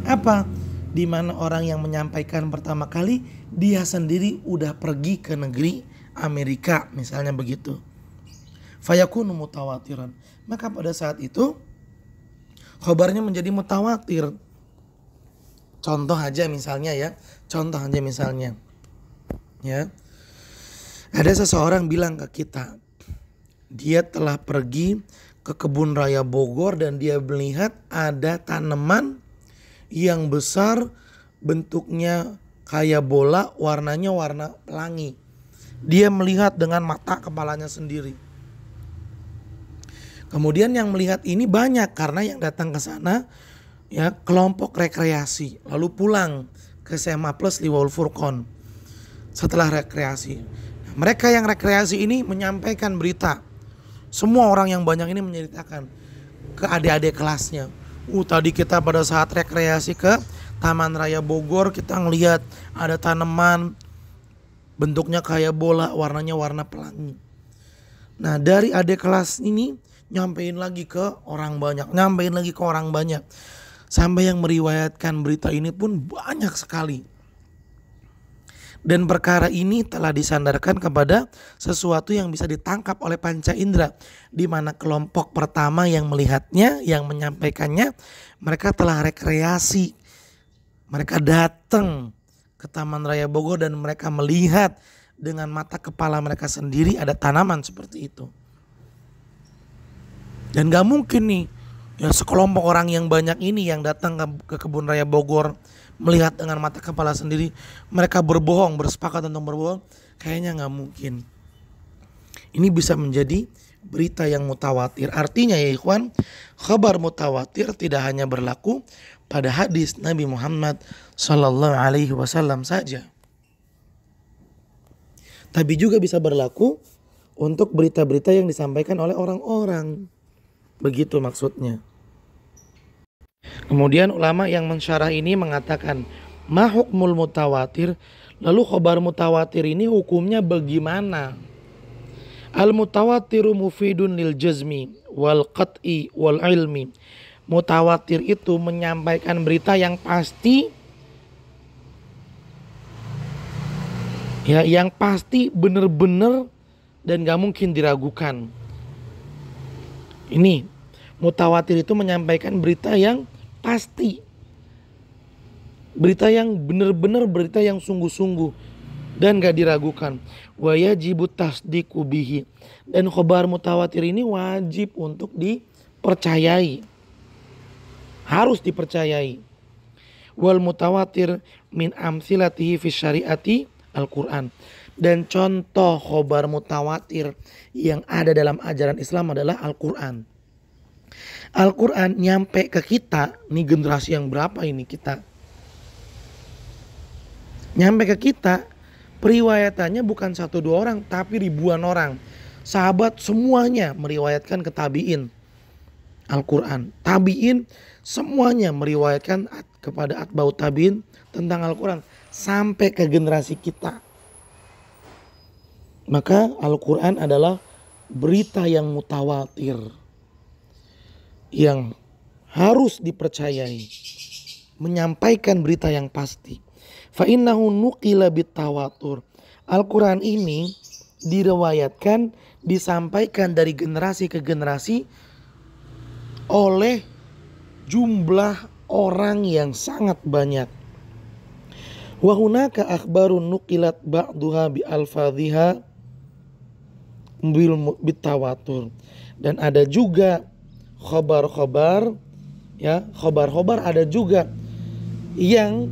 Apa? Di mana orang yang menyampaikan pertama kali dia sendiri udah pergi ke negeri Amerika, misalnya begitu. Fayakunu mutawatiran. Maka pada saat itu khabarnya menjadi mutawatir. Contoh aja misalnya. Ya. Ada seseorang bilang ke kita, dia telah pergi ke kebun raya Bogor dan dia melihat ada tanaman yang besar, bentuknya kayak bola, warnanya warna pelangi. Dia melihat dengan mata kepalanya sendiri. Kemudian yang melihat ini banyak karena yang datang ke sana ya kelompok rekreasi, lalu pulang ke SMA Plus Liwaul Furqon setelah rekreasi. Mereka yang rekreasi ini menyampaikan berita. Semua orang yang banyak ini menceritakan ke adik-adik kelasnya. Tadi kita pada saat rekreasi ke Taman Raya Bogor, kita ngelihat ada tanaman bentuknya kayak bola, warnanya warna pelangi. Nah dari adik kelas ini nyampein lagi ke orang banyak. Sampai yang meriwayatkan berita ini pun banyak sekali. Dan perkara ini telah disandarkan kepada sesuatu yang bisa ditangkap oleh panca indera, di mana kelompok pertama yang melihatnya, yang menyampaikannya, mereka telah rekreasi. Mereka datang ke Taman Raya Bogor dan mereka melihat dengan mata kepala mereka sendiri ada tanaman seperti itu. Dan gak mungkin nih ya sekelompok orang yang banyak ini yang datang ke Kebun Raya Bogor melihat dengan mata kepala sendiri, mereka berbohong, bersepakat untuk berbohong, kayaknya gak mungkin. Ini bisa menjadi berita yang mutawatir. Artinya ya ikhwan, khabar mutawatir tidak hanya berlaku pada hadis Nabi Muhammad Sallallahu Alaihi Wasallam saja, tapi juga bisa berlaku untuk berita-berita yang disampaikan oleh orang-orang. Begitu maksudnya. Kemudian ulama yang mensyarah ini mengatakan, ma hukmul mutawatir, lalu khabar mutawatir ini hukumnya bagaimana? Al mutawatiru mufidun lil jazmi wal qat'i wal ilmi. Mutawatir itu menyampaikan berita yang pasti, ya, yang pasti benar-benar dan gak mungkin diragukan. Ini mutawatir itu menyampaikan berita yang pasti, berita yang benar-benar, berita yang sungguh-sungguh dan gak diragukan. Wa yajibu tasdiqu bihi, dan khabar mutawatir ini wajib untuk dipercayai, harus dipercayai. Wal mutawatir min amsilatihi fi syariati Al-Quran, dan contoh khabar mutawatir yang ada dalam ajaran Islam adalah Al-Quran. Al-Quran nyampe ke kita, nih generasi yang berapa ini kita? Nyampe ke kita, periwayatannya bukan 1-2 orang, tapi ribuan orang. Sahabat semuanya meriwayatkan ke tabi'in Al-Quran. Tabi'in semuanya meriwayatkan kepada atba'ut tabi'in tentang Al-Quran. Sampai ke generasi kita. Maka Al-Quran adalah berita yang mutawatir, yang harus dipercayai, menyampaikan berita yang pasti. Fa innahu nuqila bitawatur. Al-Quran ini diriwayatkan, disampaikan dari generasi ke generasi oleh jumlah orang yang sangat banyak. Wa hunaka akhbarun nuqilat ba'duha bi alfadhiha bil bitawatur. Dan ada juga khabar-khabar, ya, khabar-khabar ada juga yang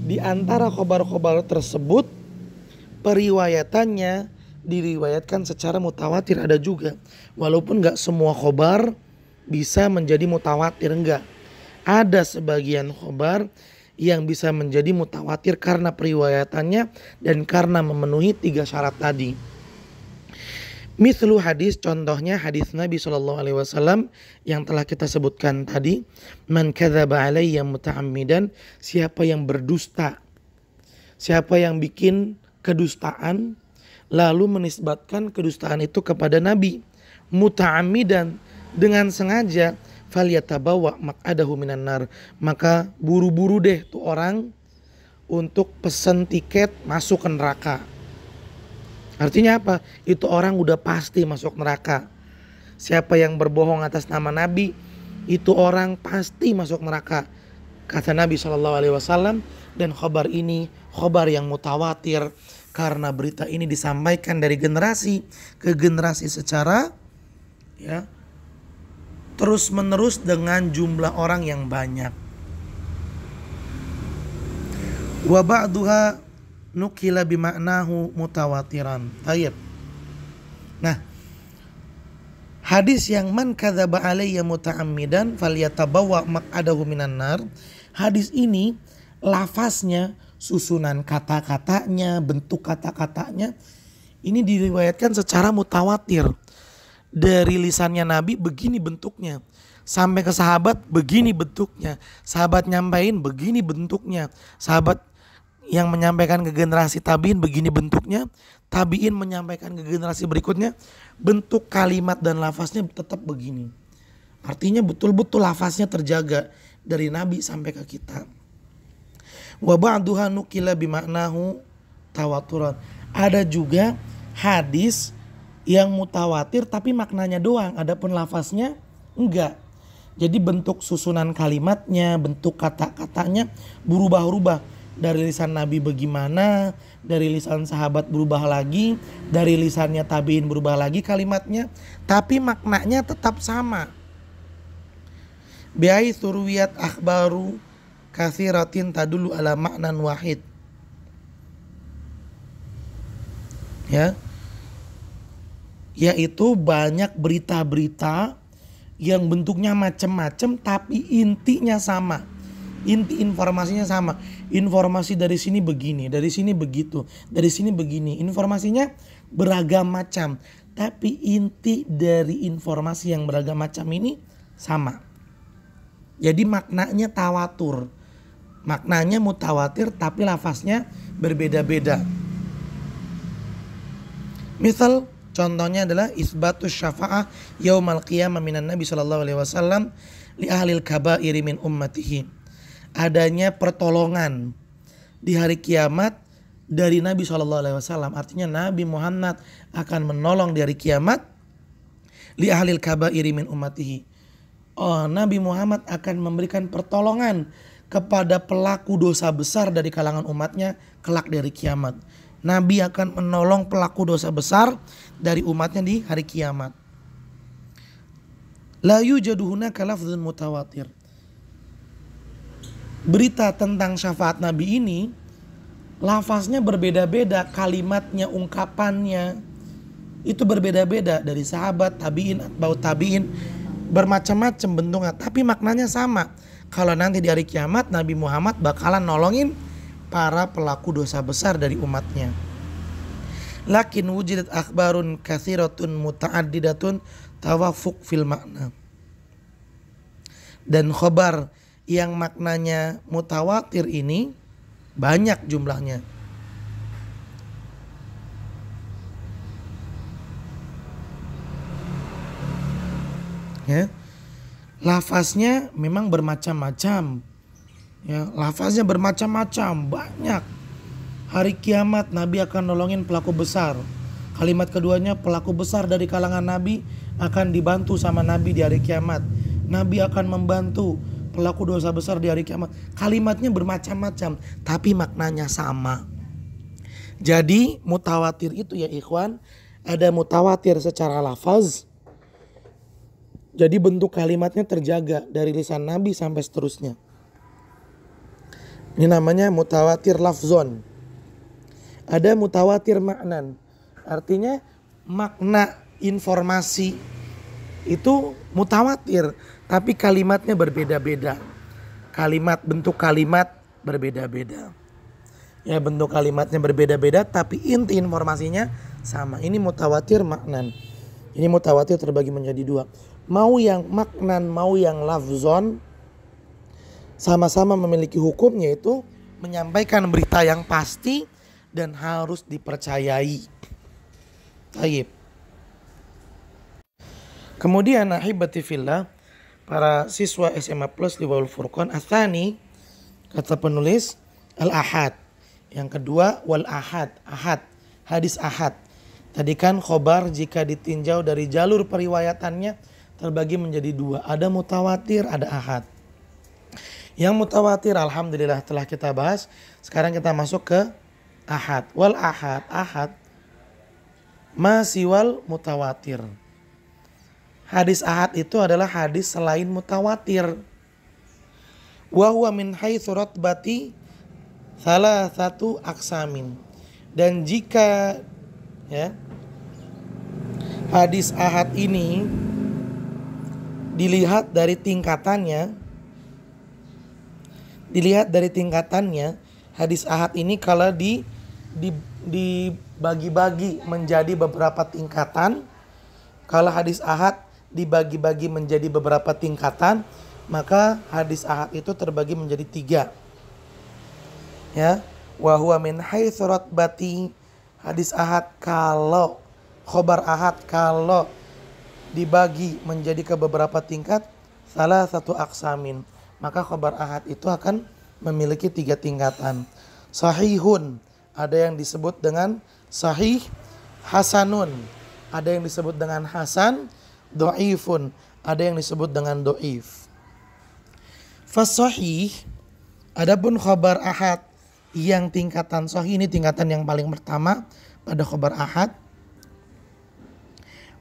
di antara khabar-khabar tersebut periwayatannya diriwayatkan secara mutawatir, ada juga. Walaupun gak semua khabar bisa menjadi mutawatir, enggak. Ada sebagian khabar yang bisa menjadi mutawatir karena periwayatannya dan karena memenuhi 3 syarat tadi. Mislu hadis, contohnya hadis Nabi SAW yang telah kita sebutkan tadi. Man kadzaba alayya muta'ammidan, siapa yang berdusta, siapa yang bikin kedustaan lalu menisbatkan kedustaan itu kepada Nabi muta'ammidan, dengan sengaja, falyatabawa maq'adahu minan nar, maka buru-buru deh tuh orang untuk pesen tiket masuk ke neraka. Artinya apa? Itu orang udah pasti masuk neraka. Siapa yang berbohong atas nama Nabi, itu orang pasti masuk neraka, kata Nabi SAW. Dan khabar ini khabar yang mutawatir karena berita ini disampaikan dari generasi ke generasi secara, ya, terus menerus dengan jumlah orang yang banyak. Wa ba'duha nukila bimaknahu mutawatiran. Tayyib. Nah, hadis yang man kadzaba alayya muta'ammidan falyatabawa maq'adahu minan nar, hadis ini lafaznya, susunan kata-katanya, bentuk kata-katanya ini diriwayatkan secara mutawatir. Dari lisannya Nabi begini bentuknya, sampai ke sahabat begini bentuknya, sahabat nyampein begini bentuknya, sahabat yang menyampaikan ke generasi tabiin begini bentuknya, tabiin menyampaikan ke generasi berikutnya, bentuk kalimat dan lafaznya tetap begini. Artinya betul-betul lafaznya terjaga dari Nabi sampai ke kita. Wa ba'duha nukila bimaknahu tawaturan. Ada juga hadis yang mutawatir tapi maknanya doang, adapun lafaznya enggak. Jadi bentuk susunan kalimatnya, bentuk kata-katanya berubah-ubah. Dari lisan Nabi bagaimana, dari lisan sahabat berubah lagi, dari lisannya tabiin berubah lagi kalimatnya, tapi maknanya tetap sama. Bi'ai surwiyat akhbaru katsiratin tadullu ala maknan wahid. Ya. Yaitu banyak berita-berita yang bentuknya macam-macam tapi intinya sama. Inti informasinya sama. Informasi dari sini begini, dari sini begitu, dari sini begini. Informasinya beragam macam, tapi inti dari informasi yang beragam macam ini sama. Jadi maknanya tawatur. Maknanya mutawatir tapi lafaznya berbeda-beda. Misal contohnya adalah isbatus syafa'ah yaumal qiyamah minan Nabi sallallahu alaihi wasallam li ahlil kaba'iri min ummatihi. Adanya pertolongan di hari kiamat dari Nabi sallallahu alaihi wasallam. Artinya Nabi Muhammad akan menolong di hari kiamat li ahlil kaba'iri min ummatihi. Nabi Muhammad akan memberikan pertolongan kepada pelaku dosa besar dari kalangan umatnya kelak dari kiamat. Nabi akan menolong pelaku dosa besar dari umatnya di hari kiamat. La yujadu hunaka lafdzun mutawatir. Berita tentang syafaat Nabi ini lafaznya berbeda-beda, kalimatnya, ungkapannya itu berbeda-beda dari sahabat, tabiin, atba'ut tabiin, bermacam-macam bentuknya, tapi maknanya sama. Kalau nanti di hari kiamat Nabi Muhammad bakalan nolongin para pelaku dosa besar dari umatnya. Lakin wujidat akhbarun katsiratun muta'addidatun tawafuq fil makna. Dan khobar yang maknanya mutawatir ini banyak jumlahnya. Ya. Lafaznya memang bermacam-macam. Ya, lafaznya bermacam-macam, banyak. Hari kiamat Nabi akan nolongin pelaku besar. Kalimat keduanya pelaku besar dari kalangan Nabi akan dibantu sama Nabi di hari kiamat. Nabi akan membantu pelaku dosa besar di hari kiamat. Kalimatnya bermacam-macam tapi maknanya sama. Jadi mutawatir itu ya ikhwan, ada mutawatir secara lafaz. Jadi bentuk kalimatnya terjaga dari lisan Nabi sampai seterusnya. Ini namanya mutawatir lafzon. Ada mutawatir maknan. Artinya makna informasi itu mutawatir, tapi kalimatnya berbeda-beda. Bentuk kalimat berbeda-beda. Ya, bentuk kalimatnya berbeda-beda tapi inti informasinya sama. Ini mutawatir maknan. Ini mutawatir terbagi menjadi dua. Mau yang maknan, mau yang lafzon, sama-sama memiliki hukum, yaitu menyampaikan berita yang pasti dan harus dipercayai. Baik. Kemudian ahibati fillah, para siswa SMA Plus di Wal Furqan, atsani, kata penulis, al-ahad. Yang kedua wal ahad, hadis ahad. Tadi kan khobar jika ditinjau dari jalur periwayatannya terbagi menjadi dua. Ada mutawatir, ada ahad. Yang mutawatir alhamdulillah telah kita bahas. Sekarang kita masuk ke ahad. Wal ahad masiwal mutawatir. Hadis ahad itu adalah hadis selain mutawatir. Wa huwa min haitsu ratbati salah satu aksamin. Dan jika hadis ahad ini dilihat dari tingkatannya, hadis ahad ini kalau dibagi-bagi menjadi beberapa tingkatan, kalau hadis ahad dibagi-bagi menjadi beberapa tingkatan, maka hadis ahad itu terbagi menjadi 3. Ya, wa huwa min haitsu ratbati, hadis ahad kalau khobar ahad kalau dibagi menjadi ke beberapa tingkat, salah satu aksamin, maka khobar ahad itu akan memiliki 3 tingkatan. Sahihun, ada yang disebut dengan sahih, hasanun, ada yang disebut dengan hasan, dhaifun, ada yang disebut dengan dhaif. Fasahih, adapun khabar ahad yang tingkatan sahih, ini tingkatan yang paling pertama pada khabar ahad.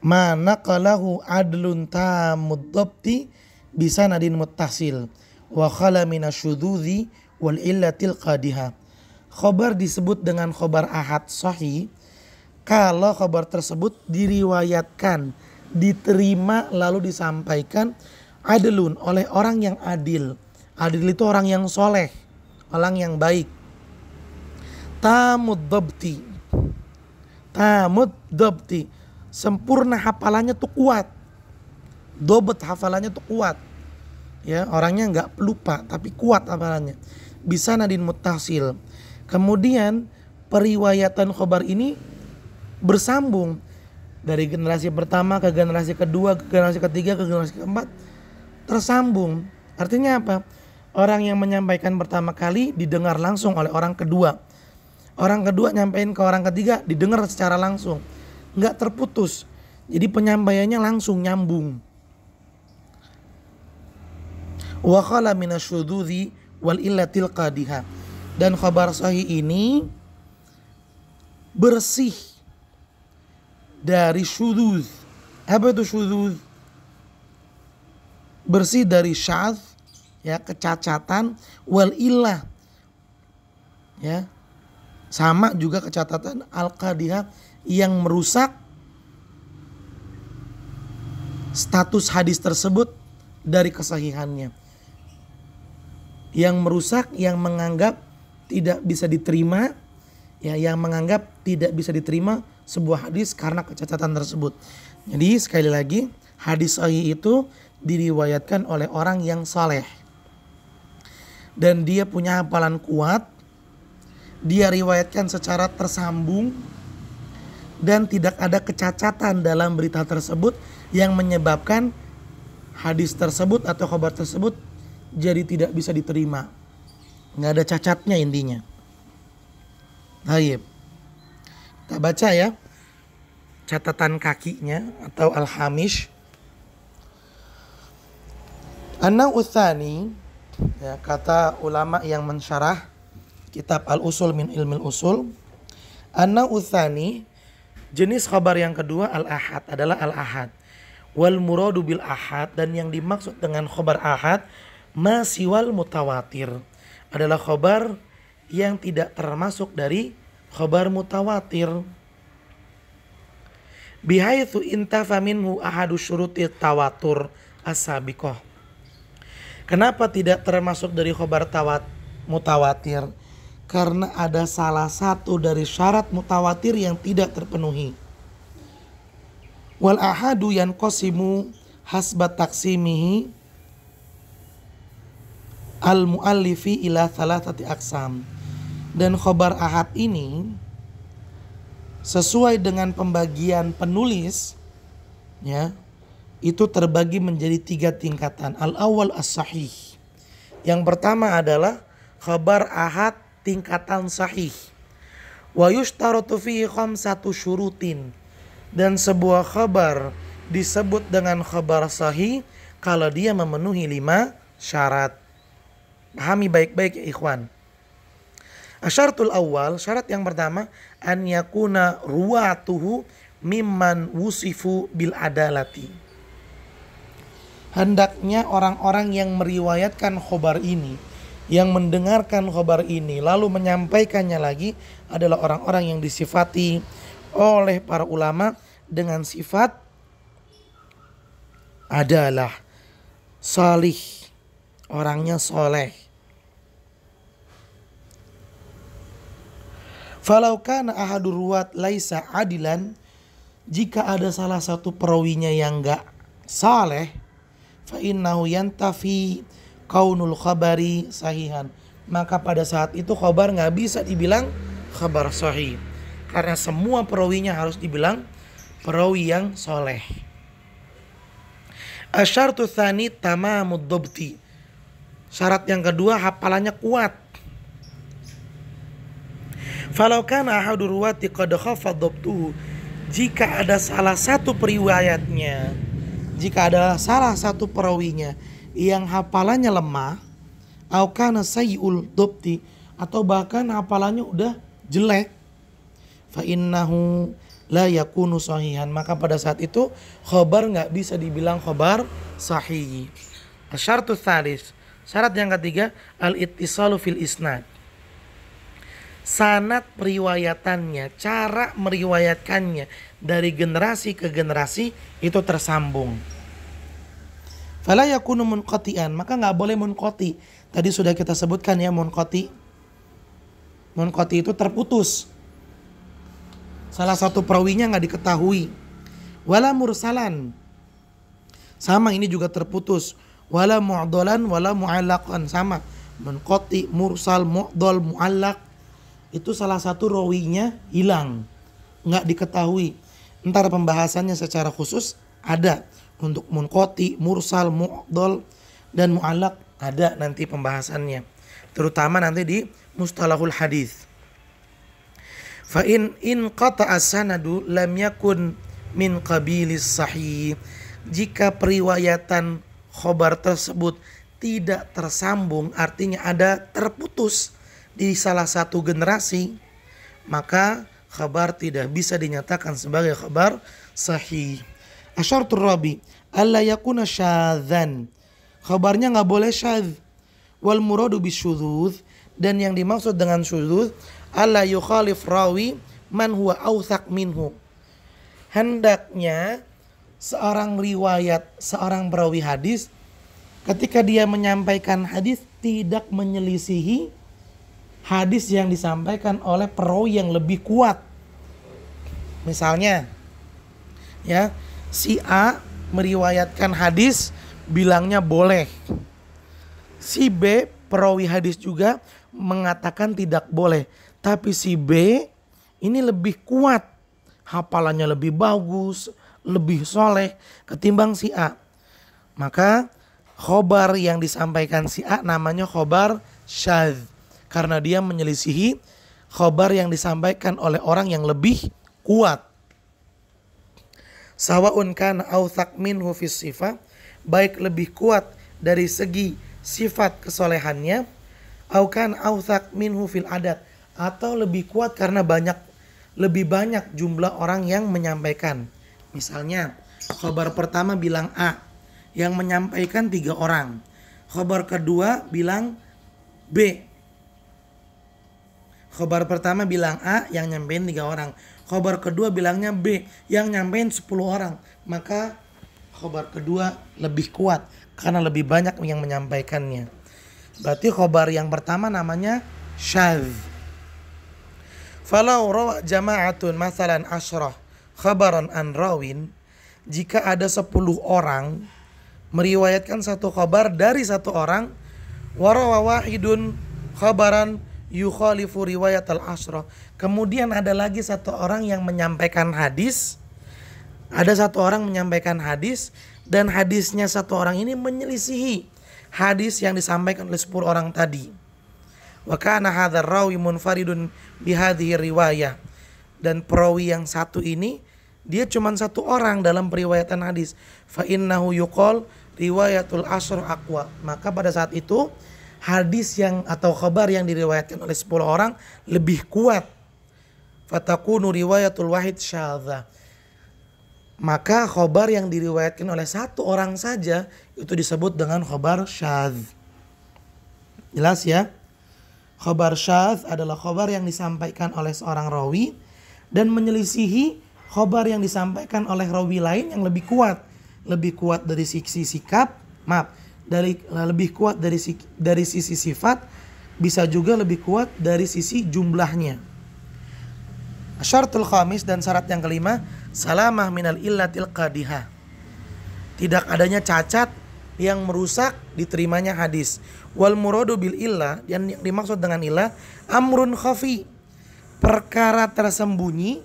Ma naqalahu adlun tamud dhabti bisanadin muttasil wa khala minasyudzuzi wal illatil qadihah. Khabar disebut dengan khabar ahad sahih kalau khabar tersebut diriwayatkan, diterima lalu disampaikan adlun oleh orang yang adil. Adil itu orang yang soleh, orang yang baik. Tamud dhabti, sempurna hafalannya tuh kuat. Dobet hafalannya tuh kuat. Ya, orangnya nggak pelupa tapi kuat hafalannya. Bisa nadin muttasil. Kemudian periwayatan khabar ini bersambung dari generasi pertama ke generasi kedua, ke generasi ketiga, ke generasi keempat, tersambung. Artinya apa? Orang yang menyampaikan pertama kali didengar langsung oleh orang kedua. Orang kedua nyampein ke orang ketiga didengar secara langsung. Nggak terputus. Jadi penyampaiannya langsung nyambung. Wa khala minasyudzuzi wal illatil qadihah. Dan khabar sahih ini bersih dari syudzuz. Apa itu syudzuz? Bersih dari syadz, ya, kecacatan, wal illah, ya, sama juga kecacatan al-qadihah yang merusak status hadis tersebut dari kesahihannya, yang merusak, yang menganggap tidak bisa diterima, ya, yang menganggap tidak bisa diterima sebuah hadis karena kecacatan tersebut. Jadi sekali lagi, hadis sahih itu diriwayatkan oleh orang yang saleh dan dia punya hafalan kuat, dia riwayatkan secara tersambung dan tidak ada kecacatan dalam berita tersebut yang menyebabkan hadis tersebut atau khabar tersebut jadi tidak bisa diterima. Nggak ada cacatnya intinya. Baik. Kita baca ya catatan kakinya atau al-hamish. An-naw' tsani, ya, kata ulama yang mensyarah kitab Al-Usul min Ilmil Usul. An-naw' tsani, jenis khabar yang kedua al-ahad adalah al-ahad. Wal muradu bil ahad, dan yang dimaksud dengan khabar ahad ma siwal mutawatir, adalah khabar yang tidak termasuk dari khabar mutawatir. Bihaitsu intafa minhu ahadu syuruti tawatur as-sabiqah. Kenapa tidak termasuk dari khabar mutawatir? Karena ada salah satu dari syarat mutawatir yang tidak terpenuhi. Wal ahadu yanqasimu hasba taksimihi al-muallifi ila thalathati aqsam. Dan khabar ahad ini sesuai dengan pembagian penulis, ya, itu terbagi menjadi 3 tingkatan. Al-awwal as-sahih. Yang pertama adalah khabar ahad tingkatan sahih. Wa yushtaratu fihi khamsatu syurutin. Dan sebuah khabar disebut dengan khabar sahih kalau dia memenuhi 5 syarat. Pahami baik-baik ya ikhwan. Asyaratul awal, syarat yang pertama, an yakuna ruwatuhu mimman wusifu bil adalati. Hendaknya orang-orang yang meriwayatkan khabar ini, yang mendengarkan khabar ini lalu menyampaikannya lagi adalah orang-orang yang disifati oleh para ulama dengan sifat adalah salih, orangnya soleh. Falau kana ahadur ruwat laisa adilan, jika ada salah satu perawinya yang enggak saleh, fa innahu yantafi kaunul khabari sahihan, maka pada saat itu khabar enggak bisa dibilang khabar sahih, karena semua perawinya harus dibilang perawi yang soleh. Asyartu tsani tamamud dhabti, syarat yang kedua hafalannya kuat. Falau kana ahadu ruwati qad khafa dhabtuhu, jika ada salah satu periwayatnya, jika ada salah satu perawinya yang hafalannya lemah, au kana sayyi'ul dhabti, atau bahkan hafalannya udah jelek, fa innahu la yakunu sahihan, maka pada saat itu khabar nggak bisa dibilang khabar sahih. Asyartu tsalis, syarat yang ketiga, al-ittisalu fil isnad. Sanad periwayatannya, cara meriwayatkannya dari generasi ke generasi itu tersambung. Fala yakunu munqati'an, maka nggak boleh munqati. Tadi sudah kita sebutkan ya munqati. Munqati itu terputus. Salah satu perawinya nggak diketahui. Wala mursalan, sama ini juga terputus. Wala mu'dalan, wala mu'allaqan, sama. Munqati, mursal, mu'dal, mu'allaq, itu salah satu rawinya hilang, nggak diketahui. Ntar pembahasannya secara khusus ada untuk munqati, mursal, mu'dal, dan mu'allaq, ada nanti pembahasannya, terutama nanti di mustalahul hadis. Fa in qata'a sanadu lam yakun min qabilis sahih, jika periwayatan khobar tersebut tidak tersambung, artinya ada terputus di salah satu generasi, maka khabar tidak bisa dinyatakan sebagai khabar sahih. Asyartur rabi, alla yakuna syadzan, khabarnya nggak boleh syadz. Wal muradu bisyudzuz, dan yang dimaksud dengan syudzuz, alla yukhalif rawi man huwa awthaq minhu, hendaknya seorang perawi hadis ketika dia menyampaikan hadis tidak menyelisihi hadis yang disampaikan oleh perawi yang lebih kuat. Misalnya ya, si A meriwayatkan hadis bilangnya boleh, si B perawi hadis juga mengatakan tidak boleh, tapi si B ini lebih kuat, hafalannya lebih bagus, lebih soleh ketimbang si A, maka khobar yang disampaikan si A namanya khobar syadz, karena dia menyelisihi khobar yang disampaikan oleh orang yang lebih kuat. Sawa'un kana awthaq minhu fis sifat, baik lebih kuat dari segi sifat kesolehannya, au kan awthaq minhu fil adat, atau lebih kuat karena lebih banyak jumlah orang yang menyampaikan. Misalnya khobar pertama bilang A, yang menyampaikan 3 orang. Khobar kedua bilang B. Khobar pertama bilang A, yang nyampein 3 orang. Khobar kedua bilangnya B, yang nyampein 10 orang. Maka khobar kedua lebih kuat karena lebih banyak yang menyampaikannya. Berarti khobar yang pertama namanya syadz. Falau rawa jama'atun masalan asyrah khabaran an rawin, jika ada 10 orang meriwayatkan satu khabar dari satu orang, warawa wahidun khabaran yukhalifu riwayat al-asyrah, kemudian ada lagi satu orang yang menyampaikan hadis, ada satu orang menyampaikan hadis, dan hadisnya satu orang ini menyelisihi hadis yang disampaikan oleh 10 orang tadi. Wa kana hadzal rawi munfaridun bihadhihi riwayah, dan perawi yang satu ini dia cuma satu orang dalam periwayatan hadis. Fa innahu yuqal riwayatul ashr aqwa, maka pada saat itu hadis yang atau khabar yang diriwayatkan oleh 10 orang lebih kuat. Fatakunu riwayatul wahid syadzah, maka khabar yang diriwayatkan oleh satu orang saja itu disebut dengan khabar syadz. Jelas ya? Khabar syadz adalah khabar yang disampaikan oleh seorang rawi dan menyelisihi khabar yang disampaikan oleh rawi lain yang lebih kuat dari sisi sikap, lebih kuat dari sisi sifat, bisa juga lebih kuat dari sisi jumlahnya. Syaratul khamis, dan syarat yang kelima, salamah minal illatil qadihah, tidak adanya cacat yang merusak diterimanya hadis. Wal muradu bil illah, yang dimaksud dengan illah, amrun khafi, perkara tersembunyi,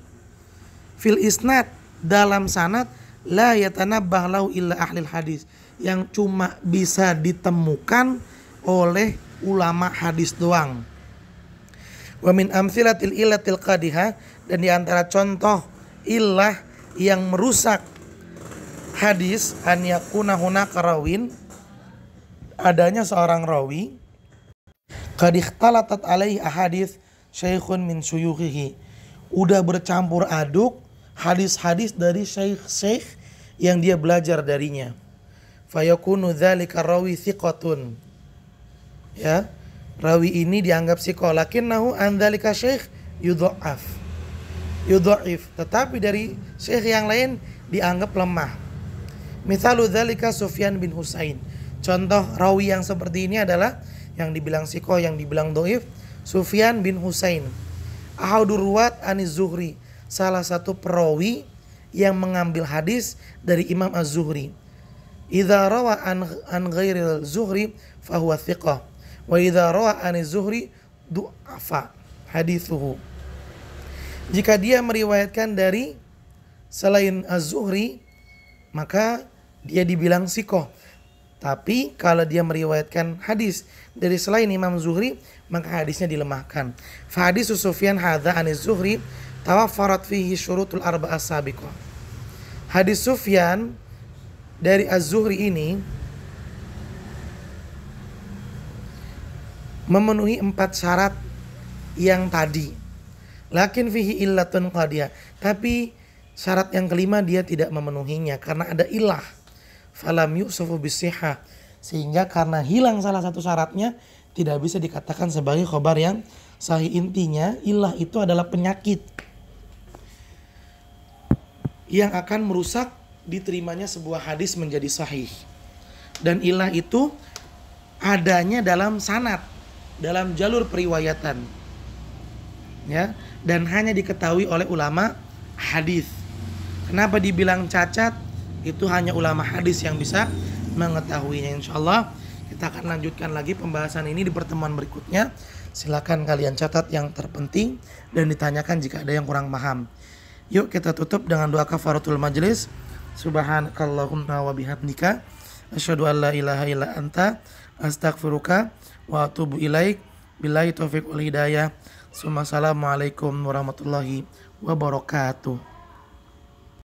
fil isnad, dalam sanad, la yatanabbah lahu illa ahlil hadis, yang cuma bisa ditemukan oleh ulama hadis doang. Wa min amsilatil illatil qadihah, dan di antara contoh illah yang merusak hadis an yakuna hunaka rawin, adanya seorang rawi qad ikhtalatat alaihi ahadits syaikhun min syuyukhihi, udah bercampur aduk hadis-hadis dari syekh-syekh yang dia belajar darinya. Fayakunu dzalika rawi thiqatun, ya, rawi ini dianggap thiqah, lakinnahu an dzalika syekh yudha'af, tetapi dari syekh yang lain dianggap lemah. Mithalu dzalika Sufyan bin Husain, contoh rawi yang seperti ini adalah yang dibilang thiqah, yang dibilang dhaif, Sufyan bin Husain. Ahadur ruwat aniz Zuhri, salah satu perawi yang mengambil hadis dari Imam Az-Zuhri. Idza rawa an ghairil Zuhri fahuwa thiqah, wa idza rawa aniz Zuhri du'afa hadithuhu. Jika dia meriwayatkan dari selain Az-Zuhri, maka dia dibilang thiqah. Tapi kalau dia meriwayatkan hadis dari selain Imam Zuhri, maka hadisnya dilemahkan. Fa hadisu Sufyan hadza aniz Zuhri tawaffarat fihi syurutul arba'as sabiqah. Hadis Sufyan dari Az-Zuhri ini memenuhi 4 syarat yang tadi. Lakin fihi illatun qadiyah, tapi syarat yang kelima dia tidak memenuhinya karena ada ilah. Falam yusafu bisihah, sehingga karena hilang salah satu syaratnya tidak bisa dikatakan sebagai khobar yang sahih. Intinya ilah itu adalah penyakit yang akan merusak diterimanya sebuah hadis menjadi sahih. Dan ilah itu adanya dalam sanad, dalam jalur periwayatan, ya, dan hanya diketahui oleh ulama hadis. Kenapa dibilang cacat? Itu hanya ulama hadis yang bisa mengetahuinya. Insyaallah kita akan lanjutkan lagi pembahasan ini di pertemuan berikutnya. Silakan kalian catat yang terpenting dan ditanyakan jika ada yang kurang paham. Yuk kita tutup dengan doa kafaratul majlis. Subhanakallahumma wa bihamdika asyhadu an la ilaha illa anta astaghfiruka wa atubu ilaik. Billahi taufiq wal hidayah. Assalamualaikum warahmatullahi wabarakatuh.